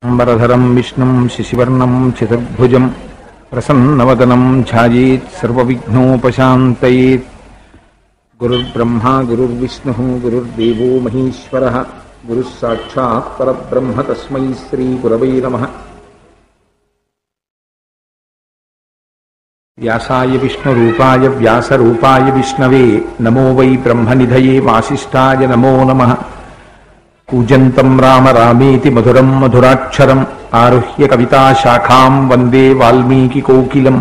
అంబరధరం విష్ణుం శశివర్ణం చతుర్భుజం ప్రసన్నవదనం ధ్యాయేత్ సర్వవిఘ్నోపశాంతయేత్. గురుర్బ్రహ్మా గురుర్విష్ణుః గురుర్దేవో మహేశ్వరః గురుః సాక్షాత్ పరబ్రహ్మ తస్మై శ్రీ గురవై నమః. వ్యాసాయ విష్ణురూపాయ వ్యాసరూపాయ విష్ణవే నమో వై బ్రహ్మనిధయే వాసిష్ఠాయ నమో నమః. కూజంతం రామ రామేతి మధురం మధురాక్షరం ఆరుహ్య కవితాశాఖాం వందే వాల్మీకికోకిలం.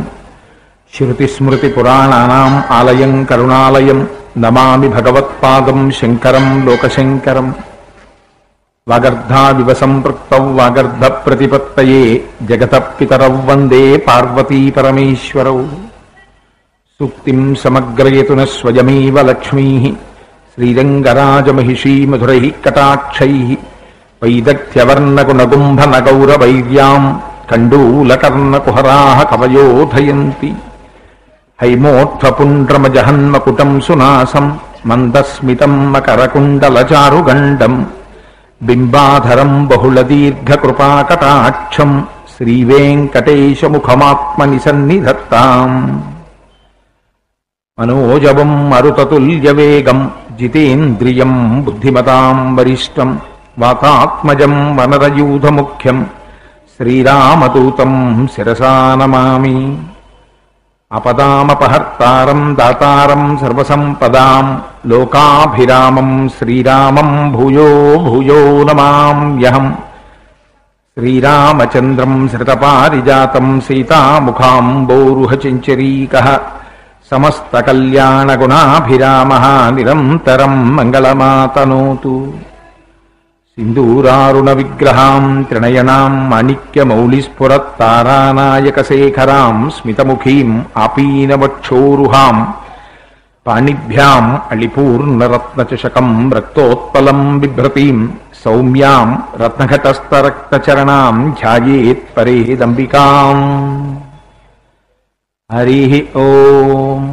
శృతిస్మృతిపురాణానాం ఆలయం కరుణాలయం నమామి భగవత్పాదం శంకరం లోకశంకరం. వాగర్ధావివ సంపృక్తౌ వాగర్ధప్రతిపత్తయే జగతః పితరౌ వందే పార్వతీ పరమేశ్వరౌ. సూక్తిం సమగ్రయతున స్వయమేవ లక్ష్మీః శ్రీరంగరాజమహిషీ మధురైః కటాక్షైః. వైదగ్ధ్యవర్ణగుణగుంభనగౌరవైర్యాం కండూలకర్ణకుహరాः కవయోధయంతి. హైమోత్ఫపుండ్రమజహన్మకుటం సునాసం మందస్మితం మకరకుండలచారుగండం. బింబాధరం బహుళదీర్ఘకృపాకటాక్షం శ్రీవేంకటేశముఖమాత్మని సన్నిధత్తాం. మనోజవం మరుతతుల్యవేగం జితేంద్రియం బుద్ధిమతాం వరిష్టం. వాతాత్మజం వనరయూధముఖ్యం శ్రీరామదూతం శిరసా నమామి. అపదామపహర్తారం దాతారం సర్వసంపదాం లోకాభిరామం శ్రీరామం భూయో భూయో నమామ్యహం. శ్రీరామచంద్రం శ్రితపారిజాతం సీతాముఖాంబోరుహచంచరీకః. సమస్తకల్యాణగుణాభిరామः నిరంతరం మంగళమాతనోతు. సింధూరారుణవిగ్రహాం త్రినయనాం మాణిక్యమౌళిస్ఫురత్తారానాయకశేఖరాం స్మితముఖీం ఆపీనవక్షోరుహాం. పాణిభ్యాం అళిపూర్ణరత్నచషకం రక్తోత్పలం బిభ్రతీం సౌమ్యాం రత్నఘటస్థరక్తచరణాం ధ్యాయేత్ పరేదంబికాం. హరి ఓం.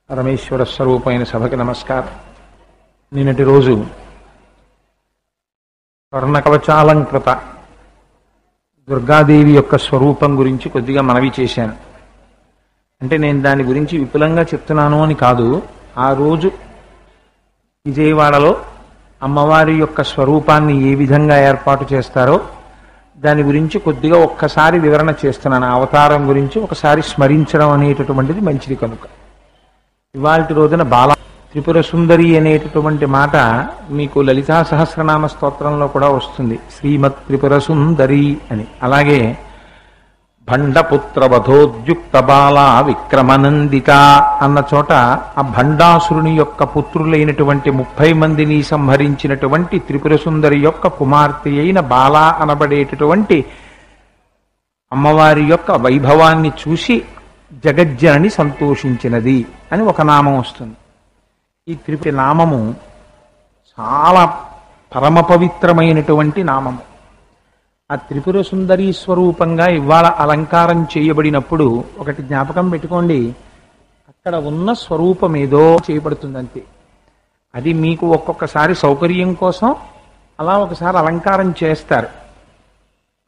పరమేశ్వర స్వరూపమైన సభకి నమస్కారం. నిన్నటి రోజు స్వర్ణకవచాలంకృత దుర్గాదేవి యొక్క స్వరూపం గురించి కొద్దిగా మనవి చేశాను. అంటే నేను దాని గురించి విపులంగా చెప్తున్నాను అని కాదు, ఆ రోజు విజయవాడలో అమ్మవారి యొక్క స్వరూపాన్ని ఏ విధంగా ఏర్పాటు చేస్తారో దాని గురించి కొద్దిగా ఒక్కసారి వివరణ చేస్తున్నాను. అవతారం గురించి ఒకసారి స్మరించడం అనేటటువంటిది మంచిది కనుక. ఇవాల్టి రోజున బాలా త్రిపుర సుందరి అనేటటువంటి మాట మీకు లలితా సహస్రనామ స్తోత్రంలో కూడా వస్తుంది, శ్రీమత్ త్రిపుర సుందరి అని. అలాగే భండపుత్ర వధోద్యుక్త బాలా విక్రమనందిత అన్న చోట ఆ భండాసురుని యొక్క పుత్రులైనటువంటి 30 మందిని సంహరించినటువంటి త్రిపుర సుందరి యొక్క కుమార్తె అయిన బాలా అనబడేటటువంటి అమ్మవారి యొక్క వైభవాన్ని చూసి జగజ్జనని సంతోషించినది అని ఒక నామం వస్తుంది. ఈ త్రిపుర నామము చాలా పరమ పవిత్రమైనటువంటి నామము. ఆ త్రిపుర సుందరీ స్వరూపంగా ఇవాళ అలంకారం చేయబడినప్పుడు ఒకటి జ్ఞాపకం పెట్టుకోండి, అక్కడ ఉన్న స్వరూపం ఏదో చేయబడుతుంది అంతే. అది మీకు ఒక్కొక్కసారి సౌకర్యం కోసం అలా ఒకసారి అలంకారం చేస్తారు.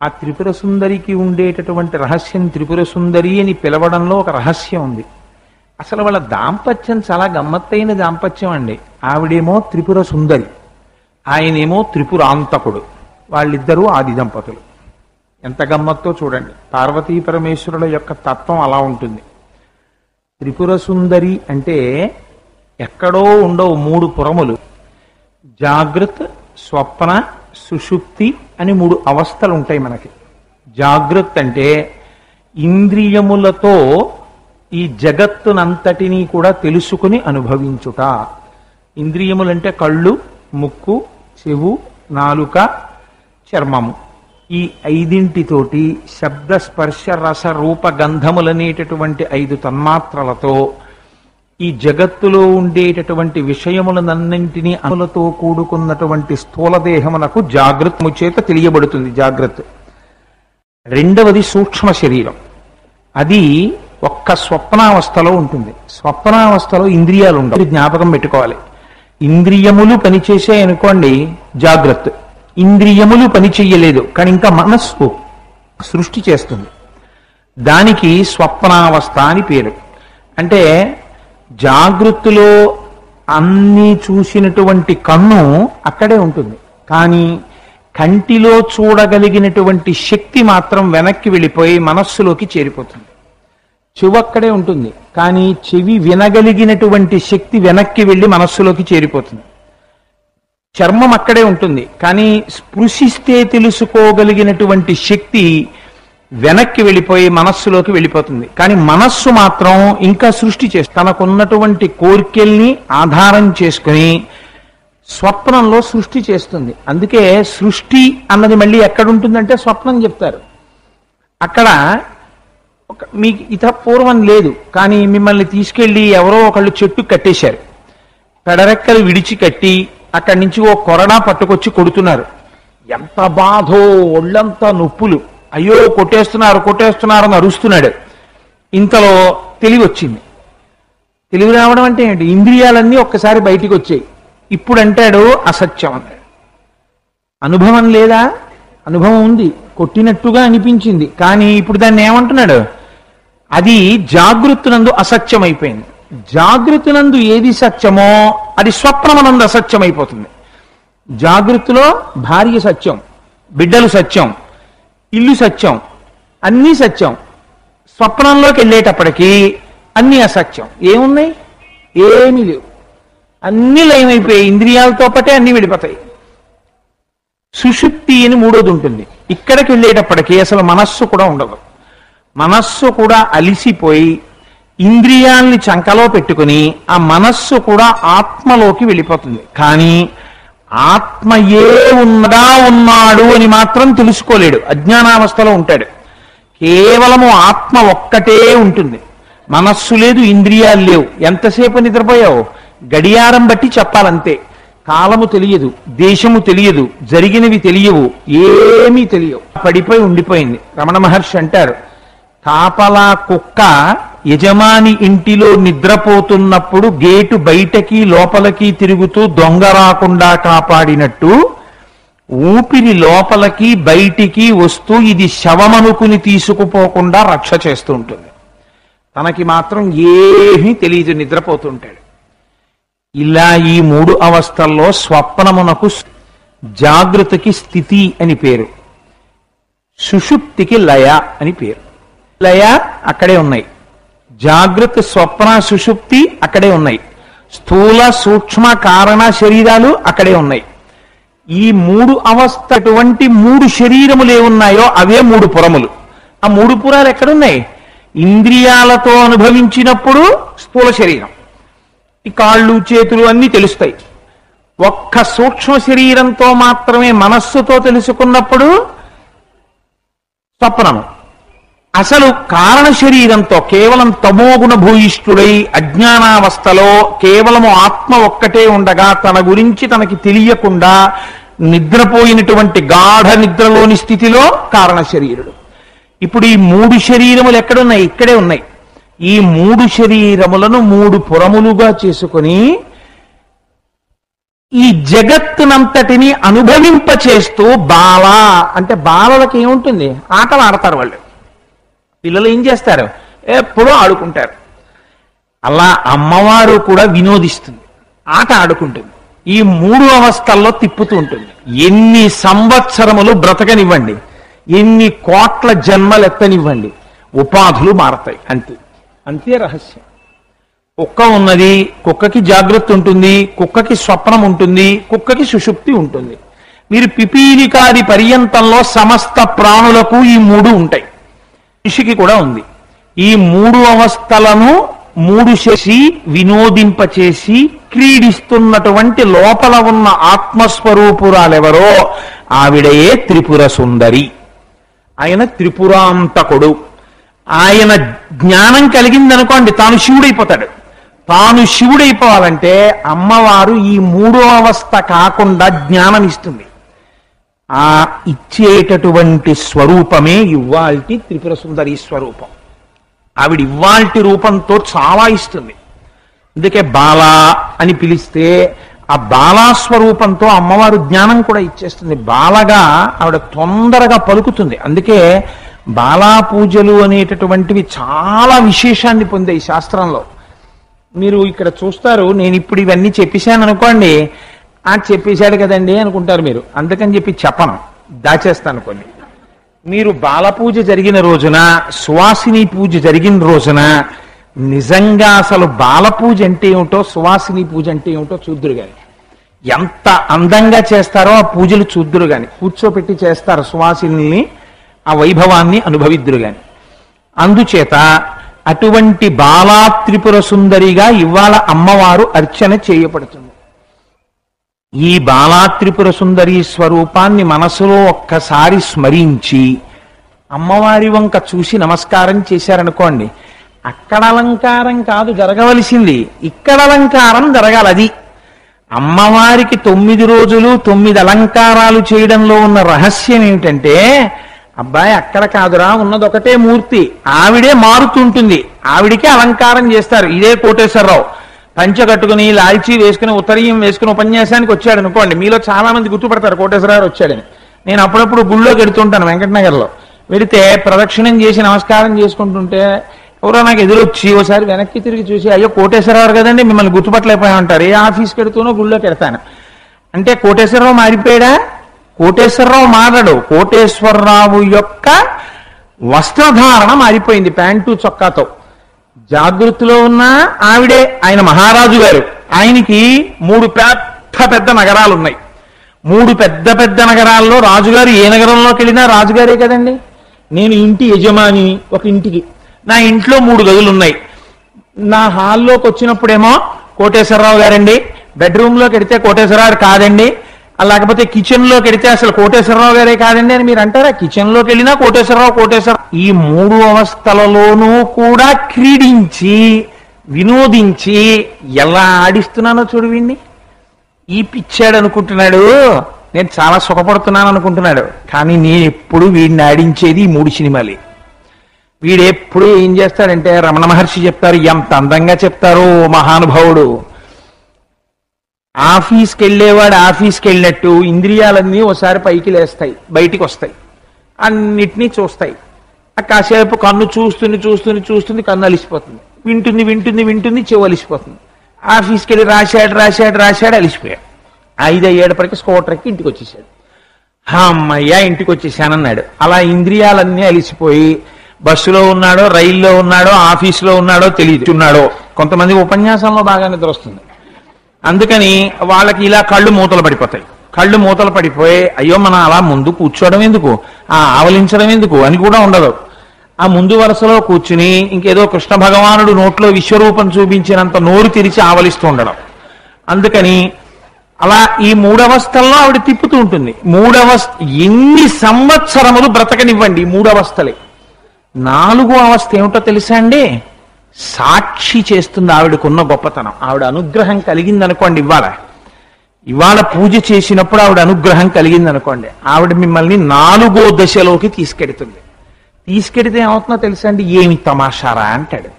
ఆ త్రిపుర సుందరికి ఉండేటటువంటి రహస్యం, త్రిపుర సుందరి అని పిలవడంలో ఒక రహస్యం ఉంది. అసలు వాళ్ళ దాంపత్యం చాలా గమ్మత్తైన దాంపత్యం అండి. ఆవిడేమో త్రిపుర సుందరి, ఆయనేమో త్రిపురాంతకుడు. వాళ్ళిద్దరూ ఆది దంపతులు. ఎంత గమ్మత్తో చూడండి. పార్వతీ పరమేశ్వరుల యొక్క తత్వం అలా ఉంటుంది. త్రిపుర సుందరి అంటే ఎక్కడో ఉండవు 3 పురములు. జాగృత్, స్వప్న, సుషుప్తి అని 3 అవస్థలు ఉంటాయి మనకి. జాగృత్ అంటే ఇంద్రియములతో ఈ జగత్తునంతటినీ కూడా తెలుసుకుని అనుభవించుట. ఇంద్రియములంటే కళ్ళు, ముక్కు, చెవు, నాలుక, చర్మము. ఈ 5 శబ్ద స్పర్శ రస రూప గంధములనేటటువంటి 5 తన్మాత్రలతో ఈ జగత్తులో ఉండేటటువంటి విషయములనన్నింటినీ అనులతో కూడుకున్నటువంటి స్థూలదేహమునకు జాగృతము చేత తెలియబడుతుంది జాగ్రత్త. రెండవది సూక్ష్మ శరీరం. అది ఒక్క స్వప్నావస్థలో ఉంటుంది. స్వప్నావస్థలో ఇంద్రియాలు ఉండవు. జ్ఞాపకం పెట్టుకోవాలి. ఇంద్రియములు పనిచేసే అనుకోండి జాగ్రత్త, ఇంద్రియములు పని చెయ్యలేదు, కానీ ఇంకా మనస్సు సృష్టి చేస్తుంది. దానికి స్వప్నావస్థ అని పేరు. అంటే జాగృతిలో అన్నీ చూసినటువంటి కన్ను అక్కడే ఉంటుంది, కానీ కంటిలో చూడగలిగినటువంటి శక్తి మాత్రం వెనక్కి వెళ్ళిపోయి మనస్సులోకి చేరిపోతుంది. చెవు అక్కడే ఉంటుంది, కానీ చెవి వినగలిగినటువంటి శక్తి వెనక్కి వెళ్ళి మనస్సులోకి చేరిపోతుంది. చర్మం అక్కడే ఉంటుంది, కానీ స్పృశిస్తే తెలుసుకోగలిగినటువంటి శక్తి వెనక్కి వెళ్ళిపోయి మనస్సులోకి వెళ్ళిపోతుంది. కానీ మనస్సు మాత్రం ఇంకా సృష్టి చేస్తుంది. తనకున్నటువంటి కోరికల్ని ఆధారం చేసుకుని స్వప్నంలో సృష్టి చేస్తుంది. అందుకే సృష్టి అన్నది మళ్ళీ ఎక్కడుంటుందంటే స్వప్నం చెప్తారు. అక్కడ మీకు ఇత పూర్వం లేదు, కానీ మిమ్మల్ని తీసుకెళ్లి ఎవరో ఒకళ్ళు చెట్టు కట్టేశారు. పెడరెక్కలు విడిచి కట్టి అక్కడి నుంచి ఓ కొరడా పట్టుకొచ్చి కొడుతున్నారు. ఎంత బాధో, ఒళ్ళంతా నొప్పులు, అయ్యో కొట్టేస్తున్నారు కొట్టేస్తున్నారు అని అరుస్తున్నాడు. ఇంతలో తెలివి వచ్చింది. తెలివి రావడం అంటే ఏంటి? ఇంద్రియాలన్నీ ఒక్కసారి బయటికి వచ్చాయి. ఇప్పుడు అంటాడు అసత్యం అన్నాడు. అనుభవం లేదా? అనుభవం ఉంది, కొట్టినట్టుగా అనిపించింది, కానీ ఇప్పుడు దాన్ని ఏమంటున్నాడు? అది జాగృతినందు అసత్యం అయిపోయింది. జాగృతినందు ఏది సత్యమో అది స్వప్నమనందు అసత్యం అయిపోతుంది. జాగృతిలో భార్య సత్యం, బిడ్డలు సత్యం, ఇల్లు సత్యం, అన్నీ సత్యం. స్వప్నంలోకి వెళ్ళేటప్పటికీ అన్నీ అసత్యం. ఏమున్నాయి? ఏమీ లేవు. అన్నీ లయమైపోయాయి. ఇంద్రియాలతో పాటే అన్నీ వెళ్ళిపోతాయి. సుషుప్తి అని మూడోది ఉంటుంది. ఇక్కడికి వెళ్ళేటప్పటికీ అసలు మనస్సు కూడా ఉండదు. మనస్సు కూడా అలిసిపోయి ఇంద్రియాల్ని చంకలో పెట్టుకుని ఆ మనస్సు కూడా ఆత్మలోకి వెళ్ళిపోతుంది. కానీ ఆత్మ ఏ ఉన్నాడు అని మాత్రం తెలుసుకోలేడు, అజ్ఞానావస్థలో ఉంటాడు. కేవలము ఆత్మ ఒక్కటే ఉంటుంది, మనస్సు లేదు, ఇంద్రియాలు లేవు. ఎంతసేపు నిద్రపోయావు? గడియారం బట్టి చెప్పాలంతే. కాలము తెలియదు, దేశము తెలియదు, జరిగినవి తెలియవు, ఏమీ తెలియవు. పడిపోయి ఉండిపోయింది. రమణ మహర్షి అంటారు, కాపలా కుక్క యజమాని ఇంటిలో నిద్రపోతున్నప్పుడు గేటు బయటకి లోపలికి తిరుగుతూ దొంగ రాకుండా కాపాడినట్టు ఊపిరి లోపలికి బయటికి వస్తూ ఇది శవమనుకుని తీసుకుపోకుండా రక్ష చేస్తూ ఉంటుంది. తనకి మాత్రం ఏమీ తెలియదు, నిద్రపోతుంటాడు. ఇలా ఈ మూడు అవస్థల్లో స్వప్నమునకు జాగృతికి స్థితి అని పేరు, సుషుప్తికి లయ అని పేరు. లయ అక్కడే ఉన్నాయి, జాగృతి స్వప్న సుషుప్తి అక్కడే ఉన్నాయి, స్థూల సూక్ష్మ కారణ శరీరాలు అక్కడే ఉన్నాయి. ఈ మూడు అవస్థ అటువంటి మూడు శరీరములు ఏమున్నాయో అవే మూడు పురములు. ఆ మూడు పురాలు ఎక్కడున్నాయి? ఇంద్రియాలతో అనుభవించినప్పుడు స్థూల శరీరం, ఈ కాళ్ళు చేతులు అన్నీ తెలుస్తాయి. ఒక్క సూక్ష్మ శరీరంతో మాత్రమే మనస్సుతో తెలుసుకున్నప్పుడు స్వప్నము. అసలు కారణ శరీరంతో కేవలం తమోగుణ భూయిష్ఠుడై అజ్ఞానావస్థలో కేవలము ఆత్మ ఒక్కటే ఉండగా తన గురించి తనకి తెలియకుండా నిద్రపోయినటువంటి గాఢ నిద్రలోని స్థితిలో కారణ శరీరుడు. ఇప్పుడు ఈ మూడు శరీరములు ఎక్కడున్నాయి? ఇక్కడే ఉన్నాయి. ఈ మూడు శరీరములను మూడు పురములుగా చేసుకుని ఈ జగత్తునంతటిని అనుభవింపచేస్తూ బాల అంటే, బాలలకి ఏముంటుంది? ఆటలు ఆడతారు వాళ్ళు. పిల్లలు ఏం చేస్తారు? ఎప్పుడూ ఆడుకుంటారు. అలా అమ్మవారు కూడా వినోదిస్తుంది, ఆట ఆడుకుంటుంది. ఈ మూడు అవస్థల్లో తిప్పుతూ ఉంటుంది. ఎన్ని సంవత్సరములు బ్రతకనివ్వండి, ఎన్ని కోట్ల జన్మలు ఎత్తనివ్వండి, ఉపాధులు మారతాయి. అంతే, అంతే రహస్యం. కుక్క ఉన్నది, కుక్కకి జాగృతి ఉంటుంది, కుక్కకి స్వప్నం ఉంటుంది, కుక్కకి సుషుప్తి ఉంటుంది. మీరు పిపీలికాది పర్యంతంలో సమస్త ప్రాణులకు ఈ మూడు ఉంటాయి. మనిషికి కూడా ఉంది. ఈ మూడు అవస్థలను మూడు చేసి వినోదింపచేసి క్రీడిస్తున్నటువంటి లోపల ఉన్న ఆత్మస్వరూపురాలెవరో ఆవిడయే త్రిపుర సుందరి. ఆయన త్రిపురాంతకుడు. ఆయన జ్ఞానం కలిగిందనుకోండి, తాను శివుడైపోతాడు. తాను శివుడైపోవాలంటే అమ్మవారు ఈ మూడో అవస్థ కాకుండా జ్ఞానం ఇస్తుంది. ఆ ఇచ్చేటటువంటి స్వరూపమే ఇవ్వాల్టి త్రిపుర సుందరి స్వరూపం. ఆవిడ ఇవ్వాల్టి రూపంతో చాలా ఇస్తుంది. అందుకే బాల అని పిలిస్తే ఆ బాలాస్వరూపంతో అమ్మవారు జ్ఞానం కూడా ఇచ్చేస్తుంది. బాలగా ఆవిడ తొందరగా పలుకుతుంది. అందుకే బాలా పూజలు అనేటటువంటివి చాలా విశేషాన్ని పొందాయి శాస్త్రంలో. మీరు ఇక్కడ చూస్తారు, నేను ఇప్పుడు ఇవన్నీ చెప్పేశాను అనుకోండి, చెప్పేశాడు కదండి అనుకుంటారు మీరు. అందుకని చెప్పి చెప్పను, దాచేస్తాను కొన్ని. మీరు బాల పూజ జరిగిన రోజున, సువాసిని పూజ జరిగిన రోజున నిజంగా అసలు బాల పూజ అంటే ఏమిటో, సువాసిని పూజ అంటే ఏమిటో చూద్దురు గాని. ఎంత అందంగా చేస్తారో ఆ పూజలు చూద్దురు గాని. కూర్చోపెట్టి చేస్తారు సువాసిని, ఆ వైభవాన్ని అనుభవిద్దురు గాని. అందుచేత అటువంటి బాలా త్రిపుర సుందరిగా ఇవాళ అమ్మవారు అర్చన చేయబడుతుంది. ఈ బాలా త్రిపుర సుందరి స్వరూపాన్ని మనసులో ఒక్కసారి స్మరించి అమ్మవారి వంక చూసి నమస్కారం చేశారనుకోండి, అక్కడ అలంకారం కాదు జరగవలసింది, ఇక్కడ అలంకారం జరగాలి. అది అమ్మవారికి 9 రోజులు 9 అలంకారాలు చేయడంలో ఉన్న రహస్యం ఏమిటంటే, అబ్బాయి అక్కడ కాదురా, ఉన్నది ఒకటే మూర్తి, ఆవిడే మారుతుంటుంది, ఆవిడికే అలంకారం చేస్తారు. ఇదే కోటేశ్వరరావు పంచ కట్టుకుని లాల్చీ వేసుకుని ఉత్తరీయం వేసుకుని ఉపన్యాసానికి వచ్చాడు అనుకోండి, మీలో చాలా మంది గుర్తుపడతారు కోటేశ్వరరావు వచ్చాడని. నేను అప్పుడప్పుడు గుళ్ళోకి వెడుతుంటాను వెంకటనగర్లో. వెడితే ప్రదక్షిణం చేసి నమస్కారం చేసుకుంటుంటే ఎవరో నాకు ఎదురొచ్చి ఓసారి వెనక్కి తిరిగి చూసి, అయ్యో కోటేశ్వరరావు కదండి, మిమ్మల్ని గుర్తుపట్టలేకపోయా ఉంటారు. ఏ ఆఫీస్కి వెడుతూనో గుళ్ళోకి వెడతాను. అంటే కోటేశ్వరరావు మారిపోయాడా? కోటేశ్వరరావు మారడు, కోటేశ్వరరావు యొక్క వస్త్రధారణ మారిపోయింది ప్యాంటు చొక్కాతో. జాగృతిలో ఉన్న ఆవిడే, ఆయన మహారాజు గారు. ఆయనకి 3 పెద్ద పెద్ద నగరాలు ఉన్నాయి. 3 పెద్ద పెద్ద నగరాల్లో రాజుగారు ఏ నగరంలోకి వెళ్ళినా రాజుగారే కదండి. నేను ఇంటి యజమాని, ఒక ఇంటికి నా ఇంట్లో 3 గదులు ఉన్నాయి. నా హాల్లోకి వచ్చినప్పుడేమో కోటేశ్వరరావు గారండి, బెడ్రూమ్లోకి వెడితే కోటేశ్వరరావు కాదండి, లేకపోతే కిచెన్ లోకి వెడితే అసలు కోటేశ్వరరావు గారే కాదండి అని మీరు అంటారా? కిచెన్ లోకి వెళ్ళినా కోటేశ్వరరావు. ఈ 3 అవస్థలలోనూ కూడా క్రీడించి వినోదించి ఎలా ఆడిస్తున్నానో చూడు వీణ్ణి. ఈ పిచ్చాడు అనుకుంటున్నాడు, నేను చాలా సుఖపడుతున్నాను అనుకుంటున్నాడు. కానీ నేను ఎప్పుడు వీడిని ఆడించేది ఈ 3 సినిమాలే. వీడెప్పుడు ఏం చేస్తాడంటే, రమణ మహర్షి చెప్తారు, ఎంత అందంగా చెప్తారో మహానుభావుడు. ఆఫీస్కి వెళ్ళేవాడు ఆఫీస్కి వెళ్ళినట్టు ఇంద్రియాలన్నీ ఓసారి పైకి లేస్తాయి, బయటికి వస్తాయి, అన్నిటినీ చూస్తాయి. కాసేపు కన్ను చూస్తుంది కన్ను అలిసిపోతుంది, వింటుంది చెవు అలిసిపోతుంది. ఆఫీస్కి వెళ్ళి రాశాడు అలిసిపోయాడు. 5 అయ్యేటప్పటికి స్కూటర్ ఎక్కి ఇంటికి వచ్చేసాడు. అమ్మయ్యా ఇంటికి వచ్చేసానన్నాడు. అలా ఇంద్రియాలన్నీ అలిసిపోయి బస్సులో ఉన్నాడో, రైల్లో ఉన్నాడో, ఆఫీసులో ఉన్నాడో తెలియదు. కొంతమంది ఉపన్యాసంలో బాగా నిద్ర వస్తుంది, అందుకని వాళ్ళకి ఇలా కళ్ళు మూతలు పడిపోయి అయ్యో మనం అలా ముందు కూర్చోవడం ఎందుకు, ఆవలించడం ఎందుకు అని కూడా ఉండదు. ఆ ముందు వరుసలో కూర్చుని ఇంకేదో కృష్ణ భగవానుడు నోట్లో విశ్వరూపం చూపించినంత నోరు తెరిచి ఆవలిస్తూ ఉండడం. అందుకని అలా ఈ 3 అవస్థల్లో ఆవిడ తిప్పుతూ ఉంటుంది. 3 అవస్థ ఎన్ని సంవత్సరములు బ్రతకనివ్వండి, 3 అవస్థలే. 4వ అవస్థ ఏమిటో తెలుసా అండి? సాక్షి చేస్తుంది ఆవిడకున్న గొప్పతనం. ఆవిడ అనుగ్రహం కలిగిందనుకోండి, ఇవాళ పూజ చేసినప్పుడు ఆవిడ అనుగ్రహం కలిగిందనుకోండి, ఆవిడ మిమ్మల్ని 4వ దశలోకి తీసుకెడితే ఏమవుతుందో తెలుసా అండి? ఏమి తమాషారా అంటాడు.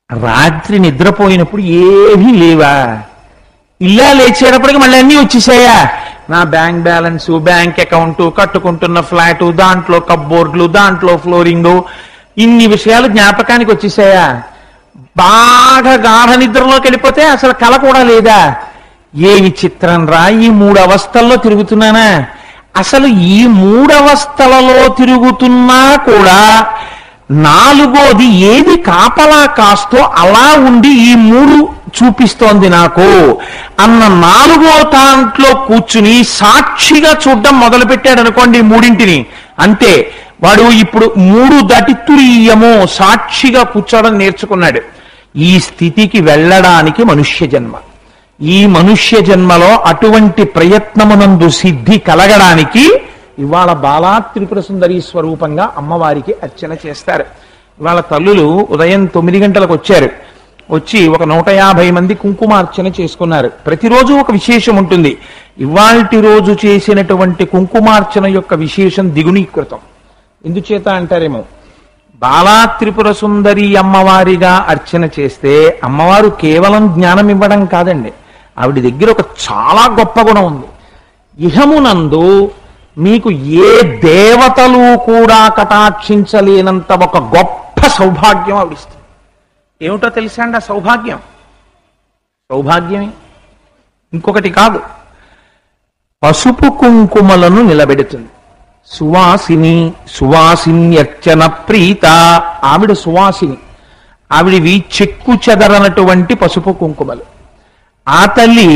రాత్రి నిద్రపోయినప్పుడు ఏమీ లేవా, ఇలా లేచేటప్పటికి మళ్ళీ అన్నీ వచ్చేసాయా? నా బ్యాంక్ బ్యాలెన్స్, బ్యాంక్ అకౌంట్, కట్టుకుంటున్న ఫ్లాటు, దాంట్లో కప్బోర్డ్లు, దాంట్లో ఫ్లోరింగు, ఇన్ని విషయాలు జ్ఞాపకానికి వచ్చేసాయా? బాగా గాఢ నిద్రలోకి వెళ్ళిపోతే అసలు కల కూడా లేదా? ఏమి చిత్రం రా, ఈ 3 అవస్థల్లో తిరుగుతున్నానా? అసలు ఈ 3 అవస్థలలో తిరుగుతున్నా కూడా 4వది ఏది కాపలా కాస్తో అలా ఉండి ఈ 3 చూపిస్తోంది నాకు అన్న 4వ దాంట్లో కూర్చుని సాక్షిగా చూడడం మొదలు పెట్టాడు అనుకోండి 3ంటిని, అంతే వాడు ఇప్పుడు 3 దటితురీయము సాక్షిగా కూర్చోవడం నేర్చుకున్నాడు. ఈ స్థితికి వెళ్ళడానికి మనుష్య జన్మ. ఈ మనుష్య జన్మలో అటువంటి ప్రయత్నమునందు సిద్ధి కలగడానికి ఇవాళ బాలా త్రిపుర సుందరి స్వరూపంగా అమ్మవారికి అర్చన చేస్తారు. ఇవాళ తల్లులు ఉదయం 9 గంటలకు వచ్చారు. వచ్చి ఒక 150 మంది కుంకుమార్చన చేసుకున్నారు. ప్రతిరోజు ఒక విశేషం ఉంటుంది. ఇవాల్టి రోజు చేసినటువంటి కుంకుమార్చన యొక్క విశేషం దిగునీకృతం. ఎందుచేత అంటారేమో, బాలా త్రిపుర సుందరి అమ్మవారిగా అర్చన చేస్తే అమ్మవారు కేవలం జ్ఞానం ఇవ్వడం కాదండి, ఆవిడ దగ్గర ఒక చాలా గొప్ప గుణం ఉంది. ఇహమునందు మీకు ఏ దేవతలు కూడా కటాక్షించలేనంత ఒక గొప్ప సౌభాగ్యం ఆవిడిస్తుంది. ఏమిటో తెలుసా అండి ఆ సౌభాగ్యం? సౌభాగ్యమే, ఇంకొకటి కాదు. పసుపు కుంకుమలను నిలబెడుతుంది. సువాసిని, సువాసిన్యర్చన ప్రీత. ఆవిడ సువాసిని. ఆవిడవి చెక్కు చెదరనటువంటి పసుపు కుంకుమలు. ఆ తల్లి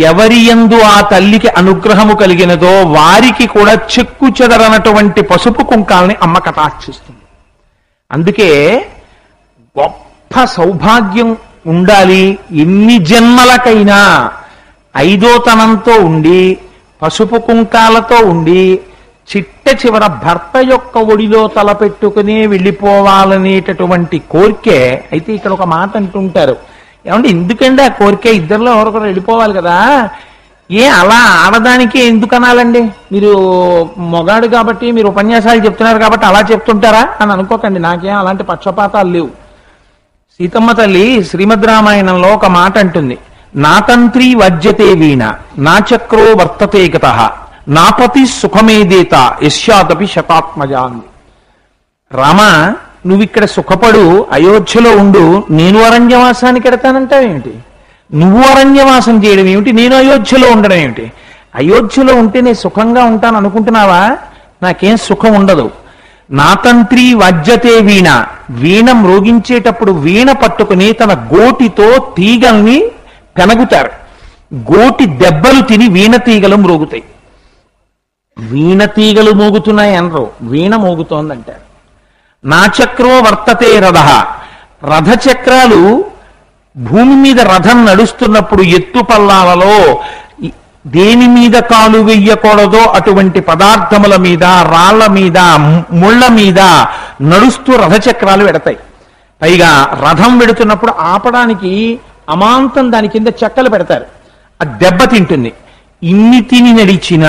ఎవరి యందు ఆ తల్లికి అనుగ్రహము కలిగినదో వారికి కూడా చెక్కు చెదరనటువంటి పసుపు కుంకాలని అమ్మ కటాక్షిస్తుంది. అందుకే గొప్ప సౌభాగ్యం ఉండాలి. ఎన్ని జన్మలకైనా ఐదోతనంతో ఉండి పసుపు కుంకాలతో ఉండి చిట్ట చివర భర్త యొక్క ఒడిలో తలపెట్టుకుని వెళ్ళిపోవాలనేటటువంటి కోరికే. అయితే ఇక్కడ ఒక మాట అంటుంటారు, ఏమంటే ఎందుకండి ఆ కోరిక? ఇద్దరిలో ఎవరొకరు వెళ్ళిపోవాలి కదా, ఏ అలా ఆడదానికి ఎందుకు అనాలండి? మీరు మొగాడు కాబట్టి, మీరు ఉపన్యాసాలు చెప్తున్నారు కాబట్టి అలా చెప్తుంటారా అని అనుకోకండి. నాకేం అలాంటి పక్షపాతాలు లేవు. సీతమ్మ తల్లి శ్రీమద్ రామాయణంలో ఒక మాట అంటుంది, నా తంత్రి వజ్యతే వీణ, నా చక్రో వర్తతే గతః, నాపతి సుఖమేదేత యస్యాదపి శతాత్మజాన్. రామ, నువ్విక్కడ సుఖపడు, అయోధ్యలో ఉండు, నేను అరణ్యవాసానికి ఎడతానంటావేమిటి? నువ్వు అరణ్యవాసం చేయడం ఏమిటి, నేను అయోధ్యలో ఉండడం ఏమిటి? అయోధ్యలో ఉంటే నేను సుఖంగా ఉంటాను అనుకుంటున్నావా? నాకేం సుఖం ఉండదు. నా తంత్రి వజ్జతే వీణ, వీణ మ్రోగించేటప్పుడు వీణ పట్టుకుని తన గోటితో తీగల్ని పెనగుతారు. గోటి దెబ్బలు తిని వీణ తీగలు మ్రోగుతాయి. వీణ తీగలు మోగుతున్నాయి అనరు, వీణ మోగుతోందంటారు. నా చక్రో వర్తతే రథ, రథచక్రాలు భూమి మీద రథం నడుస్తున్నప్పుడు ఎత్తు పల్లాలలో దేని మీద కాలు వెయ్యకూడదో అటువంటి పదార్థముల మీద, రాళ్ల మీద, ముళ్ళ మీద నడుస్తూ రథచక్రాలు వెడతాయి. పైగా రథం వెడుతున్నప్పుడు ఆపడానికి అమాంతం దాని కింద చెక్కలు పెడతారు, ఆ దెబ్బ తింటుంది. ఇన్ని తిని నడిచిన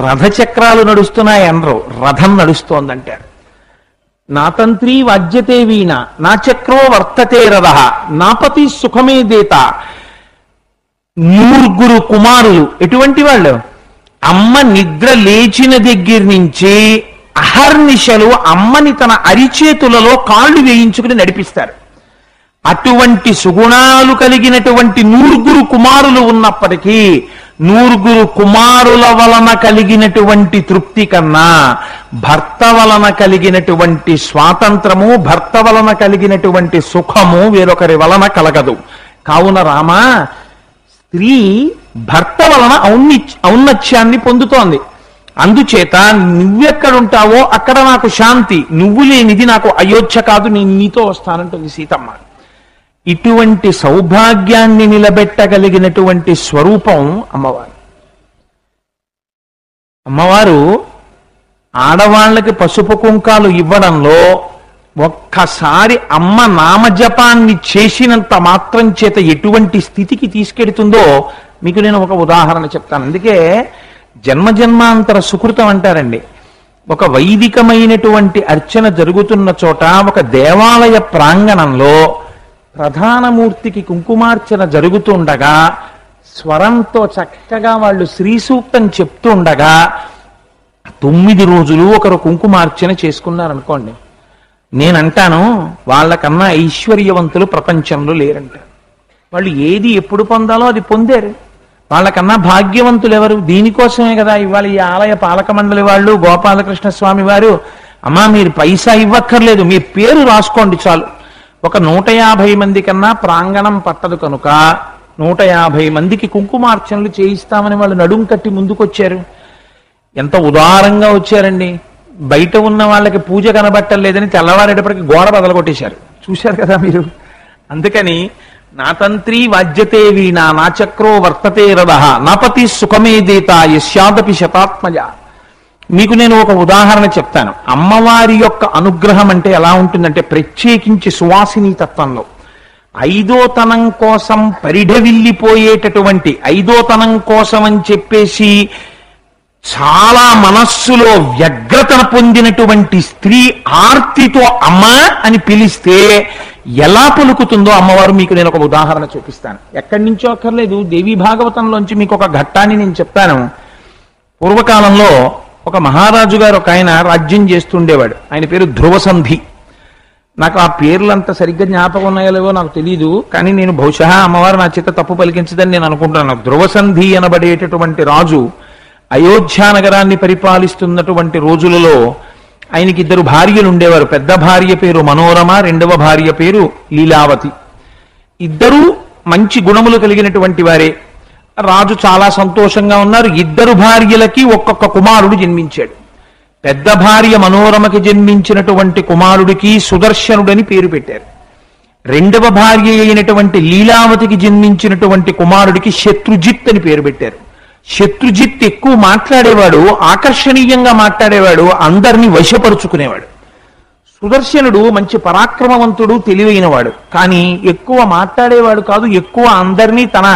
రథచక్రాలు నడుస్తున్నాయి అనరు, రథం నడుస్తోందంటారు. నా తంత్రి వాజ్యతే వీణ, నా చక్రో వర్తతే రథ, నాపతి సుఖమేదేత. 9 కుమారులు. ఎటువంటి వాళ్ళు? అమ్మ నిద్ర లేచిన దగ్గర నుంచి అహర్నిశలు అమ్మని తన అరిచేతులలో కాళ్ళు వేయించుకుని నడిపిస్తారు. అటువంటి సుగుణాలు కలిగినటువంటి 9 కుమారులు ఉన్నప్పటికీ 9 కుమారుల వలన కలిగినటువంటి తృప్తి కన్నా భర్త వలన కలిగినటువంటి స్వాతంత్రము, భర్త వలన కలిగినటువంటి సుఖము వేరొకరి వలన కలగదు. కావున రామ, స్త్రీ భర్త వలన ఔన్నత్యాన్ని పొందుతోంది. అందుచేత నువ్వెక్కడుంటావో అక్కడ నాకు శాంతి, నువ్వు లేనిది నాకు అయోధ్య కాదు, నేను నీతో వస్తానంటుంది సీతమ్మ. ఇటువంటి సౌభాగ్యాన్ని నిలబెట్టగలిగినటువంటి స్వరూపం అమ్మవారు. అమ్మవారు ఆడవాళ్ళకి పసుపు కుంకాలు ఇవ్వడంలో ఒక్కసారి అమ్మ నామజపాన్ని చేసినంత మాత్రం చేత ఎటువంటి స్థితికి తీసుకెడుతుందో మీకు నేను ఒక ఉదాహరణ చెప్తాను. అందుకే జన్మజన్మాంతర సుకృతం అంటారండి. ఒక వైదికమైనటువంటి అర్చన జరుగుతున్న చోట, ఒక దేవాలయ ప్రాంగణంలో ప్రధానమూర్తికి కుంకుమార్చన జరుగుతుండగా స్వరంతో చక్కగా వాళ్ళు శ్రీ సూక్తం చెప్తూ ఉండగా 9 రోజులు ఒకరు కుంకుమార్చన చేసుకున్నారనుకోండి, నేనంటాను వాళ్ళకన్నా ఐశ్వర్యవంతులు ప్రపంచంలో లేరంటారు. వాళ్ళు ఏది ఎప్పుడు పొందాలో అది పొందారు. వాళ్ళకన్నా భాగ్యవంతులు ఎవరు? దీనికోసమే కదా ఇవాళ ఈ ఆలయ పాలక మండలి వాళ్ళు, గోపాలకృష్ణ స్వామి వారు, అమ్మా మీరు పైసా ఇవ్వక్కర్లేదు, మీ పేరు రాసుకోండి చాలు. ఒక 150 మంది కన్నా ప్రాంగణం పట్టదు కనుక 150 మందికి కుంకుమార్చనలు చేయిస్తామని వాళ్ళు నడుం కట్టి ముందుకొచ్చారు. ఎంత ఉదారంగా వచ్చారండి. బయట ఉన్న వాళ్ళకి పూజ కనబట్టలేదని తెల్లవారేటప్పటికి గోడ బదలగొట్టేశారు. చూశారు కదా మీరు. అందుకని నా తంత్రి వాజ్యతే వీణ, నా చక్రో వర్తతే రథ, నాపతి సుఖమేదేత యస్యాదపి శతాత్మజ. మీకు నేను ఒక ఉదాహరణ చెప్తాను. అమ్మవారి యొక్క అనుగ్రహం అంటే ఎలా ఉంటుందంటే, ప్రత్యేకించి సువాసిని తత్వంలో 5వ తనం కోసం పరిఢవిల్లిపోయేటటువంటి, 5వ తనం కోసం అని చెప్పేసి చాలా మనస్సులో వ్యగ్రతను పొందినటువంటి స్త్రీ ఆర్తితో అమ్మ అని పిలిస్తే ఎలా పలుకుతుందో అమ్మవారు మీకు నేను ఒక ఉదాహరణ చూపిస్తాను. ఎక్కడి నుంచో అక్కర్లేదు, దేవీ భాగవతంలోంచి మీకు ఒక ఘట్టాన్ని నేను చెప్తాను. పూర్వకాలంలో ఒక మహారాజు గారు ఒక ఆయన రాజ్యం చేస్తుండేవాడు. ఆయన పేరు ధ్రువసంధి. నాకు ఆ పేర్లంతా సరిగ్గా జ్ఞాపకం ఉన్నాయో లేవో నాకు తెలియదు, కానీ నేను బహుశా అమ్మవారు నా చేత తప్పు పలికించదని నేను అనుకుంటున్నాను. ధ్రువసంధి అనబడేటటువంటి రాజు అయోధ్య నగరాన్ని పరిపాలిస్తున్నటువంటి రోజులలో ఆయనకి 2 భార్యలు ఉండేవారు. పెద్ద భార్య పేరు మనోరమ, రెండవ భార్య పేరు లీలావతి. ఇద్దరూ మంచి గుణములు కలిగినటువంటి వారే. రాజు చాలా సంతోషంగా ఉన్నారు. 2 భార్యలకి ఒక్కొక్క కుమారుడు జన్మించాడు. పెద్ద భార్య మనోరమకి జన్మించినటువంటి కుమారుడికి సుదర్శనుడని పేరు పెట్టారు. రెండవ భార్య అయినటువంటి లీలావతికి జన్మించినటువంటి కుమారుడికి శత్రుజిత్ అని పేరు పెట్టారు. శత్రుజిత్ ఎక్కువ మాట్లాడేవాడు, ఆకర్షణీయంగా మాట్లాడేవాడు, అందరినీ వశపరుచుకునేవాడు. సుదర్శనుడు మంచి పరాక్రమవంతుడు, తెలివైనవాడు, కానీ ఎక్కువ మాట్లాడేవాడు కాదు, ఎక్కువ అందరినీ తన